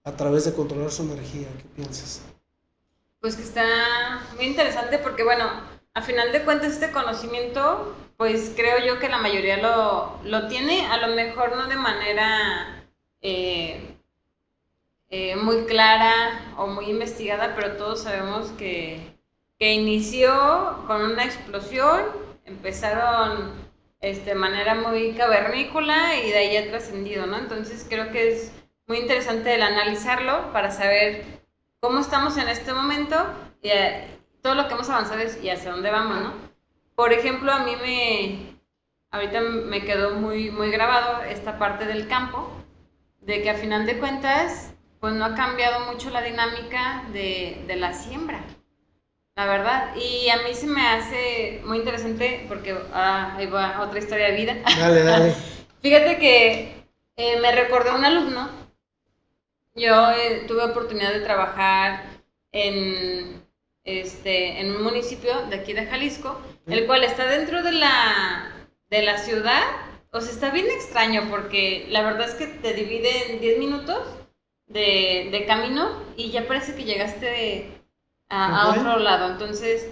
a través de controlar su energía. ¿Qué piensas? Pues que está muy interesante porque, bueno, a final de cuentas este conocimiento, pues creo yo que la mayoría lo tiene, a lo mejor no de manera muy clara o muy investigada, pero todos sabemos que inició con una explosión, empezaron de manera muy cavernícola y de ahí ha trascendido, ¿no? Entonces creo que es muy interesante el analizarlo para saber cómo estamos en este momento y todo lo que hemos avanzado y hacia dónde vamos, ¿no? Por ejemplo, a mí ahorita me quedó muy, muy grabado esta parte del campo, de que a final de cuentas, pues no ha cambiado mucho la dinámica de la siembra, la verdad. Y a mí se me hace muy interesante porque ahí va otra historia de vida. Dale. Fíjate que me recordó un alumno. Yo tuve oportunidad de trabajar en un municipio de aquí de Jalisco, el cual está dentro de la ciudad. O sea, está bien extraño porque la verdad es que te divide en 10 minutos de camino y ya parece que llegaste a otro lado. Entonces,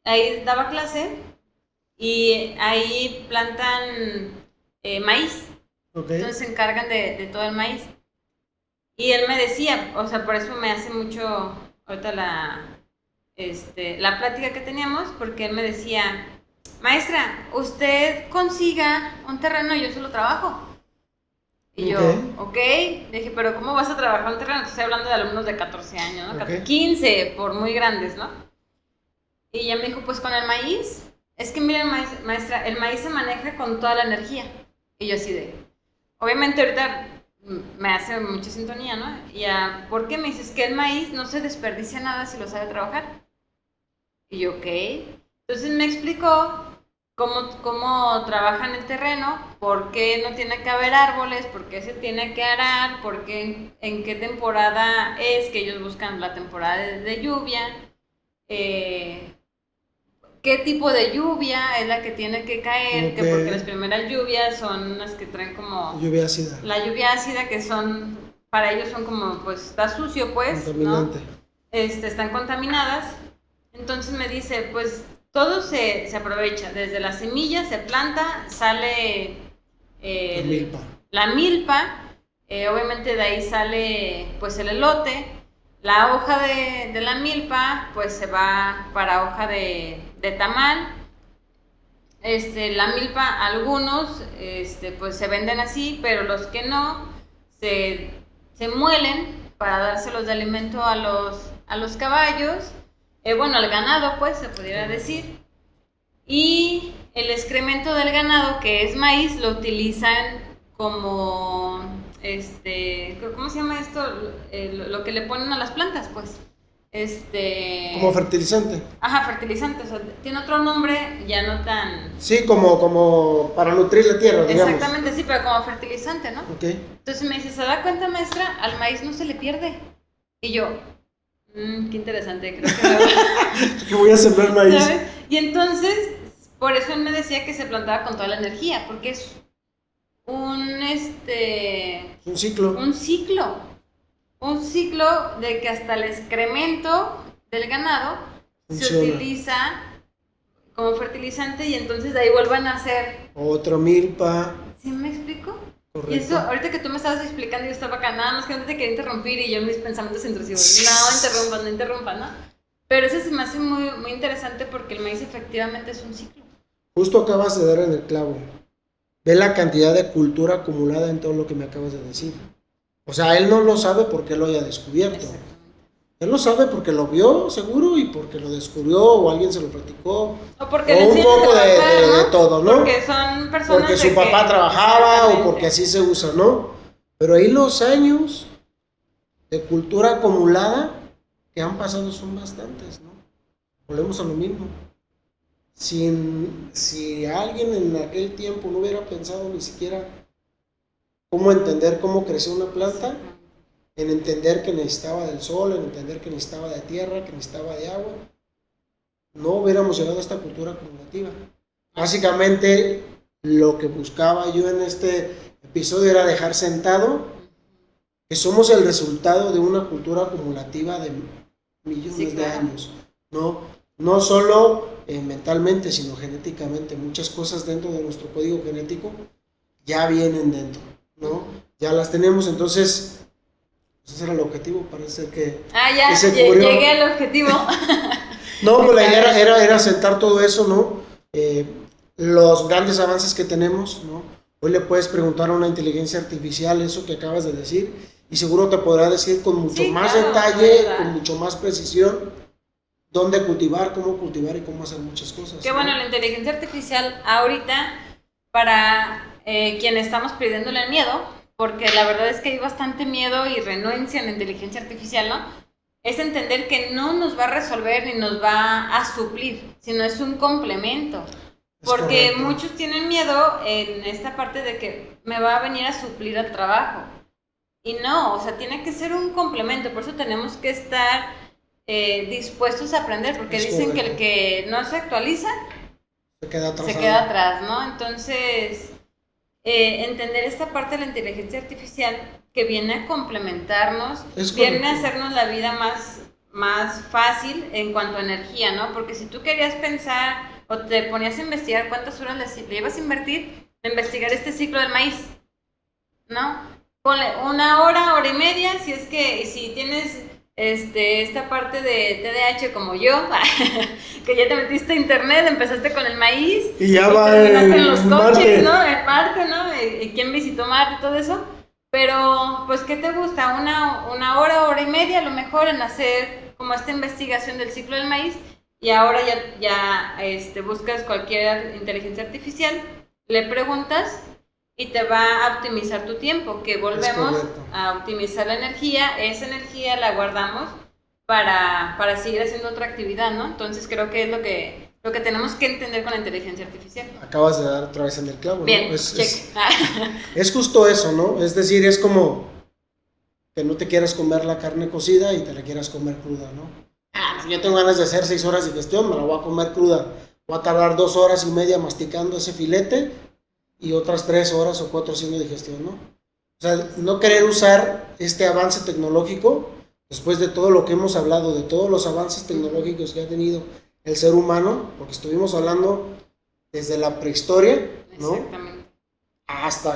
ahí daba clase y ahí plantan maíz. Entonces se encargan de todo el maíz. Y él me decía, o sea, por eso me hace mucho ahorita la plática que teníamos, porque él me decía, maestra, usted consiga un terreno y yo solo trabajo. Y yo, ok, le dije, pero ¿cómo vas a trabajar un terreno? Estoy hablando de alumnos de 14 años, ¿no? 15, por muy grandes, ¿no? Y ella me dijo, pues con el maíz, es que miren, maestra, el maíz se maneja con toda la energía. Y yo así de, obviamente ahorita me hace mucha sintonía, ¿no? Y ¿por qué? Me dices que el maíz no se desperdicia nada si lo sabe trabajar. Y yo, ok. Entonces me explicó cómo trabajan el terreno, por qué no tiene que haber árboles, por qué se tiene que arar, por qué, en qué temporada es que ellos buscan la temporada de lluvia, qué tipo de lluvia es la que tiene que caer, que porque las primeras lluvias son las que traen como lluvia ácida. La lluvia ácida, que son, para ellos son como, pues está sucio, pues, contaminante, ¿no? Están contaminadas. Entonces me dice, pues todo se aprovecha, desde la semilla se planta, sale la milpa, obviamente de ahí sale pues el elote, la hoja de la milpa pues se va para hoja de tamal. La milpa, algunos pues se venden así, pero los que no se muelen para dárselos de alimento a los caballos, al ganado, pues se pudiera decir. Y el excremento del ganado, que es maíz, lo utilizan como ¿cómo se llama esto? Lo que le ponen a las plantas, pues. Como fertilizante. Ajá, fertilizante, o sea, tiene otro nombre, ya no tan... Sí, como para nutrir la tierra, digamos. Exactamente, sí, pero como fertilizante, ¿no? Okay. Entonces me dice, ¿se da cuenta, maestra? Al maíz no se le pierde. Y yo, qué interesante, creo que que voy a sembrar maíz. ¿sabes? Y entonces, por eso él me decía que se plantaba con toda la energía, porque es un ciclo. Un ciclo de que hasta el excremento del ganado se utiliza como fertilizante y entonces de ahí vuelvan a hacer... Otra milpa. ¿Sí me explico? Correcto. correcto. Y eso, ahorita que tú me estabas explicando, yo estaba acá, nada más que no te quería interrumpir y yo mis pensamientos intrusivos, no interrumpan, ¿no? Pero eso se me hace muy, muy interesante porque el maíz efectivamente es un ciclo. Justo acabas de dar en el clavo. Ve la cantidad de cultura acumulada en todo lo que me acabas de decir. O sea, él no lo sabe porque lo haya descubierto. Él lo sabe porque lo vio, seguro, y porque lo descubrió, o alguien se lo platicó. O porque un poco de todo, ¿no? Porque son personas porque su papá trabajaba, o porque así se usa, ¿no? Pero ahí los años de cultura acumulada que han pasado son bastantes, ¿no? Volvemos a lo mismo. Si alguien en aquel tiempo no hubiera pensado ni siquiera cómo entender cómo creció una planta, en entender que necesitaba del sol, en entender que necesitaba de tierra, que necesitaba de agua, no hubiéramos llegado a esta cultura acumulativa. Básicamente, lo que buscaba yo en este episodio era dejar sentado que somos el resultado de una cultura acumulativa de millones de años, no solo mentalmente, sino genéticamente. Muchas cosas dentro de nuestro código genético ya vienen dentro, ¿no? Ya las tenemos, entonces ese era el objetivo, parece que ya se cubrió. Llegué al objetivo. No, pues la idea era sentar todo eso, ¿no? Los grandes avances que tenemos, ¿no? Hoy le puedes preguntar a una inteligencia artificial eso que acabas de decir y seguro te podrá decir con mucho más detalle, con mucho más precisión dónde cultivar, cómo cultivar y cómo hacer muchas cosas. Qué bueno, la inteligencia artificial ahorita, para quienes estamos perdiéndole el miedo, porque la verdad es que hay bastante miedo y renuencia en la inteligencia artificial, ¿no? Es entender que no nos va a resolver ni nos va a suplir, sino es un complemento. Porque muchos tienen miedo en esta parte de que me va a venir a suplir al trabajo. Y no, o sea, tiene que ser un complemento, por eso tenemos que estar dispuestos a aprender, porque dicen que el que no se actualiza se queda atrás, ¿no? Entonces, entender esta parte de la inteligencia artificial que viene a complementarnos, viene a hacernos la vida más fácil en cuanto a energía, ¿no? Porque si tú querías pensar o te ponías a investigar cuántas horas le ibas a invertir en investigar este ciclo del maíz, ¿no? Ponle 1 hora, hora y media, si tienes esta parte de TDAH como yo, que ya te metiste a internet, empezaste con el maíz y ya va en los coches, Marte. ¿no? En Marte, ¿no? ¿Quién visitó Marte y todo eso? Pero, pues, ¿qué te gusta? Una hora, hora y media, a lo mejor en hacer como esta investigación del ciclo del maíz, y ahora ya buscas cualquier inteligencia artificial, le preguntas y te va a optimizar tu tiempo, que volvemos a optimizar la energía, esa energía la guardamos para seguir haciendo otra actividad, ¿no? Entonces creo que es lo que tenemos que entender con la inteligencia artificial. Acabas de dar otra vez en el clavo, bien, ¿no? Es justo eso, ¿no? Es decir, es como que no te quieras comer la carne cocida y te la quieras comer cruda, ¿no? Si yo tengo ganas de hacer 6 horas de digestión, me la voy a comer cruda. Voy a tardar 2 horas y media masticando ese filete y otras 3 horas o 4 haciendo digestión, ¿no? O sea, no querer usar este avance tecnológico, después de todo lo que hemos hablado, de todos los avances tecnológicos que ha tenido el ser humano, porque estuvimos hablando desde la prehistoria, ¿no? Exactamente. Hasta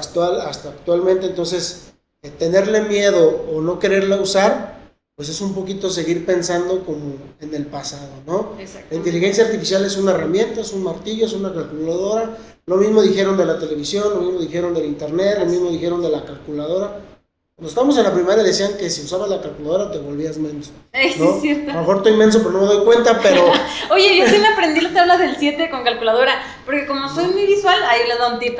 actualmente, entonces, tenerle miedo o no quererla usar, pues es un poquito seguir pensando como en el pasado, ¿no? La inteligencia artificial es una herramienta, es un martillo, es una calculadora. Lo mismo dijeron de la televisión, lo mismo dijeron del internet, lo mismo dijeron de la calculadora. Cuando estábamos en la primaria decían que si usabas la calculadora te volvías menso, ¿no? Sí, es cierto. A lo mejor estoy menso, pero no me doy cuenta, pero... Oye, yo sí me aprendí la tabla del 7 con calculadora, porque como soy muy visual, ahí le doy un tip.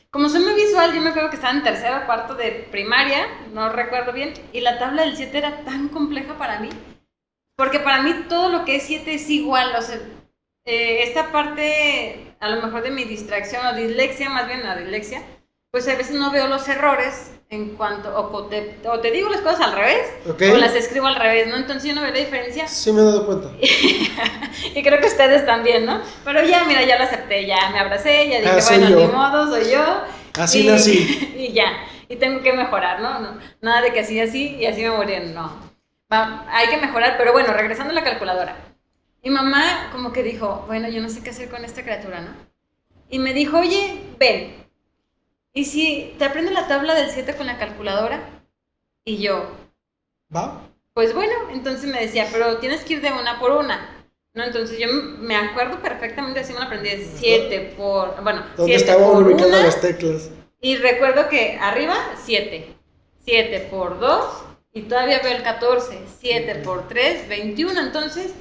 Como soy muy visual, yo me acuerdo que estaba en 3º o 4º de primaria, no recuerdo bien, y la tabla del 7 era tan compleja para mí, porque para mí todo lo que es 7 es igual, o sea, esta parte, a lo mejor de mi distracción o dislexia, más bien la dislexia, pues a veces no veo los errores en cuanto, o te digo las cosas al revés, o las escribo al revés, ¿no? Entonces yo no veo la diferencia. Sí me he dado cuenta. Y creo que ustedes también, ¿no? Pero ya, mira, ya lo acepté, ya me abracé, ya dije, bueno, yo. Ni modo, soy yo. Así nací. Y ya, y tengo que mejorar, ¿no? Nada de que así y así me morí, no. Hay que mejorar, pero bueno, regresando a la calculadora. Mi mamá como que dijo, bueno, yo no sé qué hacer con esta criatura, ¿no? Y me dijo, oye, ven, ¿y si te aprendes la tabla del 7 con la calculadora? Y yo, ¿Va? pues bueno, entonces me decía, pero tienes que ir de una por una. No, entonces yo me acuerdo perfectamente, así me lo aprendí, 7 por, bueno, ¿Dónde 7 estaban por ubicadas una, las teclas? y recuerdo que arriba 7, 7 por 2, y todavía veo el 14, 7 por 3, 21, entonces,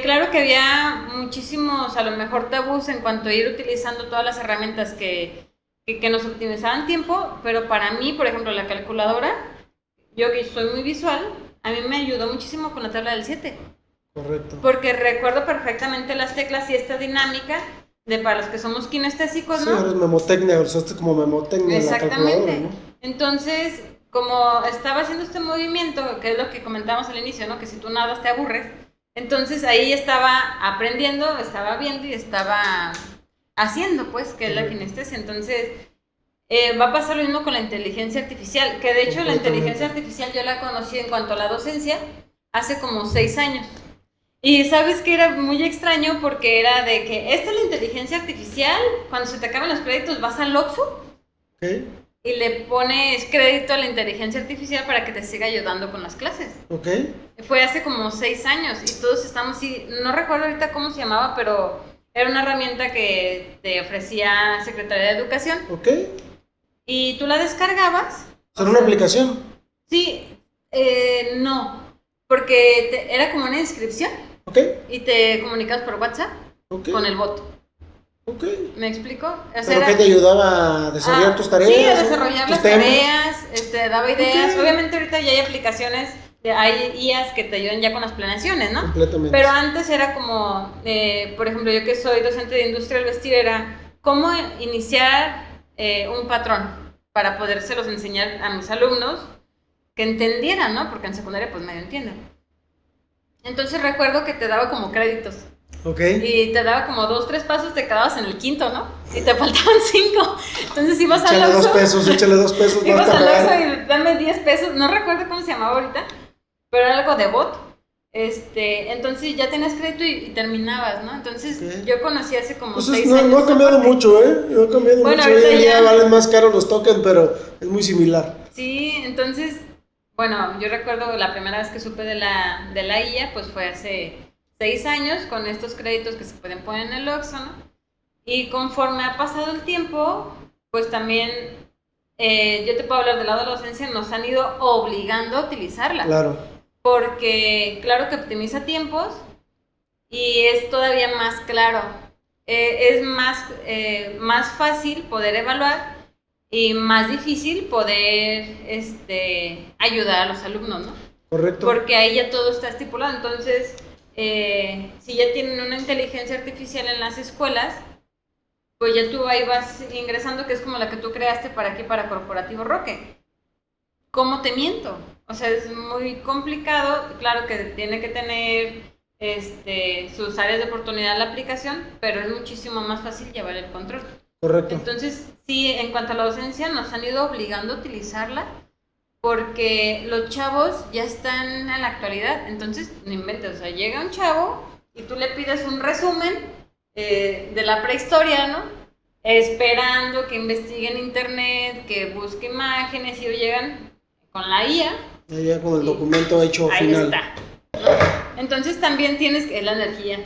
claro que había muchísimos, a lo mejor tabús en cuanto a ir utilizando todas las herramientas que nos optimizaban tiempo, pero para mí, por ejemplo, la calculadora, yo que soy muy visual, a mí me ayudó muchísimo con la tabla del 7. Correcto. Porque recuerdo perfectamente las teclas y esta dinámica de para los que somos kinestésicos, Sí, ¿no? eres memotecnia, usaste como memotecnia en la calculadora, Exactamente. ¿no? Entonces, como estaba haciendo este movimiento, que es lo que comentábamos al inicio, ¿no? Que si tú nadas te aburres. Entonces ahí estaba aprendiendo, estaba viendo y estaba haciendo, pues, que es la kinestesia. Entonces, va a pasar lo mismo con la inteligencia artificial, que de hecho la inteligencia artificial yo la conocí en cuanto a la docencia hace como 6 años. Y sabes que era muy extraño porque era de que esta es la inteligencia artificial, cuando se te acaban los créditos vas al Oxxo y le pones crédito a la inteligencia artificial para que te siga ayudando con las clases. Fue hace como 6 años y todos estamos así, no recuerdo ahorita cómo se llamaba, pero era una herramienta que te ofrecía Secretaría de Educación. Y tú la descargabas. ¿Era una aplicación? Sí, no, porque era como una inscripción. Y te comunicabas por WhatsApp con el bot. ¿Me explico? O sea, ¿Pero qué te ayudaba a desarrollar tus tareas? Sí, a desarrollar las tareas, daba ideas. Obviamente ahorita ya hay aplicaciones, hay IAs que te ayudan ya con las planeaciones, ¿no? Completamente. Pero antes era como, por ejemplo, yo que soy docente de industria del vestir, era cómo iniciar un patrón para podérselos enseñar a mis alumnos que entendieran, ¿no? Porque en secundaria pues medio entienden. Entonces recuerdo que te daba como créditos. Y te daba como 2, 3 pasos, te quedabas en el quinto, ¿no? Y te faltaban 5. Entonces ibas al Oxxo. Échale 2 pesos. Ibas al Oxxo y dame 10 pesos. No recuerdo cómo se llamaba ahorita, pero era algo de bot. Entonces ya tenías crédito y terminabas, ¿no? Entonces yo conocí hace como 6 años. No ha cambiado mucho, ¿eh? No ha cambiado mucho. Hoy en día valen más caros los tokens, pero es muy similar. Sí, entonces, bueno, yo recuerdo la primera vez que supe de la IA, pues fue hace 6 años con estos créditos que se pueden poner en el Oxxo, ¿no? Y conforme ha pasado el tiempo, pues también yo te puedo hablar del lado de la docencia, nos han ido obligando a utilizarla. Claro. Porque claro que optimiza tiempos y es todavía más claro. Es más fácil poder evaluar y más difícil poder ayudar a los alumnos, ¿no? Correcto. Porque ahí ya todo está estipulado. Entonces, si ya tienen una inteligencia artificial en las escuelas, pues ya tú ahí vas ingresando, que es como la que tú creaste para aquí, para Corporativo Roque. ¿Cómo te miento? O sea, es muy complicado. Claro que tiene que tener sus áreas de oportunidad la aplicación, pero es muchísimo más fácil llevar el control. Correcto. Entonces, sí, en cuanto a la docencia, nos han ido obligando a utilizarla porque los chavos ya están en la actualidad. Entonces, no inventes, o sea, llega un chavo y tú le pides un resumen de la prehistoria, ¿no? Esperando que investigue en internet, que busque imágenes y llegan con la IA. Ya con el documento hecho ahí final. Está. Entonces también tienes que... la energía.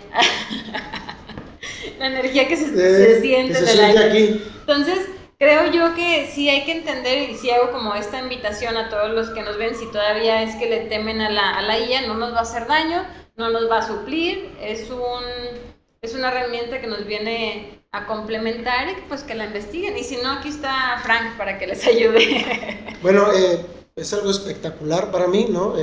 La energía que se siente que se siente aquí. Entonces, creo yo que sí hay que entender, y sí hago como esta invitación a todos los que nos ven, si todavía es que le temen a la IA, no nos va a hacer daño, no nos va a suplir, es una herramienta que nos viene a complementar y pues que la investiguen. Y si no, aquí está Frank para que les ayude. Bueno, es algo espectacular para mí, ¿no?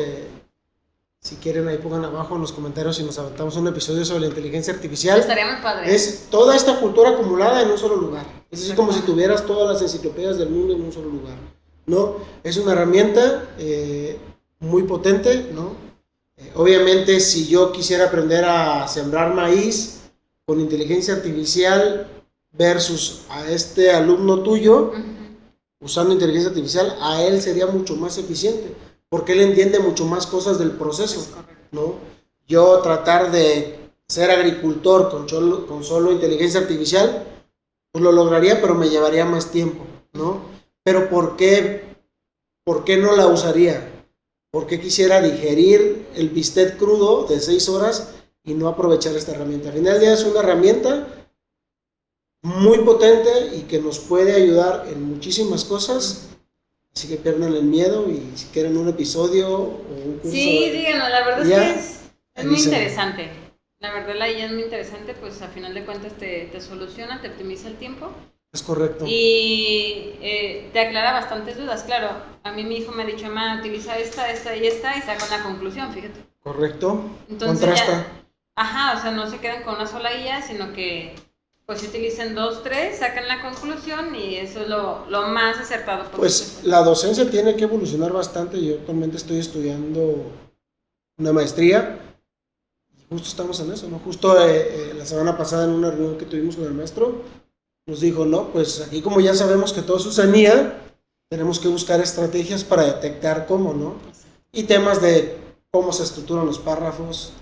Si quieren, ahí pongan abajo en los comentarios si nos aventamos un episodio sobre la inteligencia artificial. Estaría muy padre. Es toda esta cultura acumulada en un solo lugar. Es así como si tuvieras todas las enciclopedias del mundo en un solo lugar, ¿no? Es una herramienta muy potente, ¿no? Obviamente, si yo quisiera aprender a sembrar maíz con inteligencia artificial versus a este alumno tuyo, usando inteligencia artificial, a él sería mucho más eficiente, porque él entiende mucho más cosas del proceso, ¿no? Yo tratar de ser agricultor con solo inteligencia artificial, pues lo lograría, pero me llevaría más tiempo, ¿no? Pero ¿por qué no la usaría? ¿Por qué quisiera digerir el bistec crudo de 6 horas y no aprovechar esta herramienta? Al final del día es una herramienta muy potente y que nos puede ayudar en muchísimas cosas. Así que pierdan el miedo y si quieren un episodio o un curso. Sí, díganos, la verdad es que es muy interesante. La verdad la IA es muy interesante, pues a final de cuentas te soluciona, te optimiza el tiempo. Es correcto. Y te aclara bastantes dudas. Claro, a mí mi hijo me ha dicho, mamá, utiliza esta y esta, y saca una conclusión, fíjate. Correcto. Entonces contrasta. O sea, no se quedan con una sola IA, sino que pues si utilizan 2, 3, sacan la conclusión y eso es lo más acertado posible. Pues la docencia tiene que evolucionar bastante. Yo actualmente estoy estudiando una maestría y justo estamos en eso, ¿no? Justo la semana pasada en una reunión que tuvimos con el maestro nos dijo, no, pues aquí como ya sabemos que todos usan IA, tenemos que buscar estrategias para detectar cómo, ¿no? Y temas de cómo se estructuran los párrafos,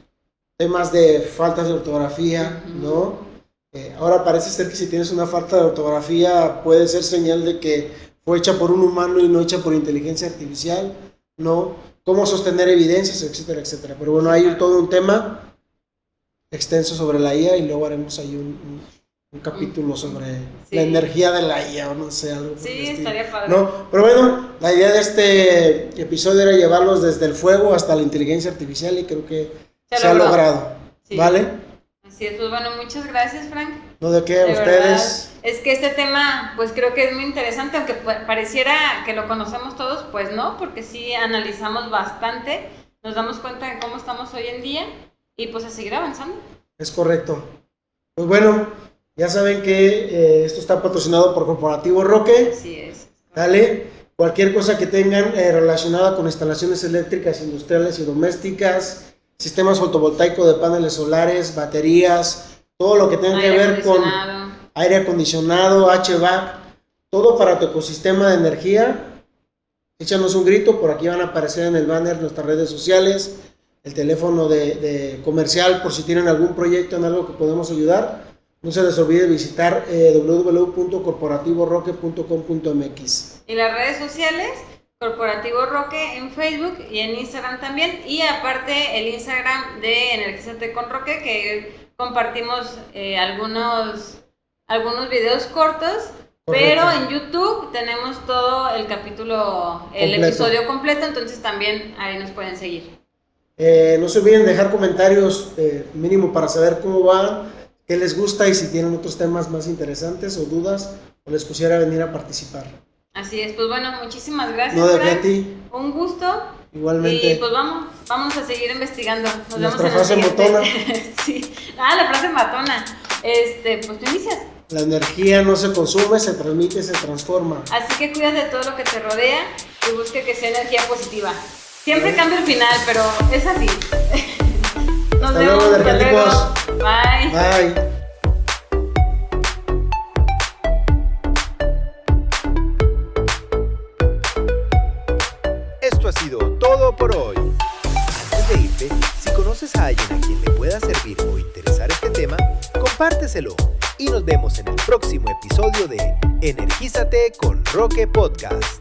temas de faltas de ortografía, ¿no? Ahora parece ser que si tienes una falta de ortografía puede ser señal de que fue hecha por un humano y no hecha por inteligencia artificial, ¿no? Cómo sostener evidencias, etcétera, etcétera. Pero bueno, hay todo un tema extenso sobre la IA y luego haremos ahí un capítulo sobre la energía de la IA o no sé, algo por el estilo. Estaría padre. No, pero bueno, la idea de este episodio era llevarlos desde el fuego hasta la inteligencia artificial y creo que se ha logrado, ¿vale? Así es, pues bueno, muchas gracias, Frank. No, de qué, de ustedes. Verdad, es que este tema, pues creo que es muy interesante, aunque pareciera que lo conocemos todos, pues no, porque sí analizamos bastante, nos damos cuenta de cómo estamos hoy en día y pues a seguir avanzando. Es correcto. Pues bueno, ya saben que esto está patrocinado por Corporativo Roque. Así es. Dale, cualquier cosa que tengan relacionada con instalaciones eléctricas, industriales y domésticas, sistemas fotovoltaicos de paneles solares, baterías, todo lo que tenga que ver con aire acondicionado, HVAC, todo para tu ecosistema de energía, échanos un grito, por aquí van a aparecer en el banner nuestras redes sociales, el teléfono de comercial por si tienen algún proyecto en algo que podemos ayudar. No se les olvide visitar www.corporativoroque.com.mx. Y las redes sociales, Corporativo Roque en Facebook y en Instagram también. Y aparte el Instagram de Energízate con Roque, que compartimos algunos videos cortos. Correcto. Pero en YouTube tenemos todo el capítulo, el episodio completo, entonces también ahí nos pueden seguir. No se olviden dejar comentarios mínimo para saber cómo va, qué les gusta y si tienen otros temas más interesantes o dudas o les quisiera venir a participar. Así es, pues bueno, muchísimas gracias. No, de qué a ti. Un gusto. Igualmente. Y pues vamos a seguir investigando. Nos Nuestra frase matona. Sí. La frase matona. Pues tú inicias. La energía no se consume, se transmite, se transforma. Así que cuídate de todo lo que te rodea y busque que sea energía positiva. Siempre cambia el final, pero es así. Nos vemos. Hasta luego, energéticos. Bye. Bye. Esto ha sido todo por hoy. Antes de irte, si conoces a alguien a quien le pueda servir o interesar este tema, compárteselo y nos vemos en el próximo episodio de Energízate con Roque Podcast.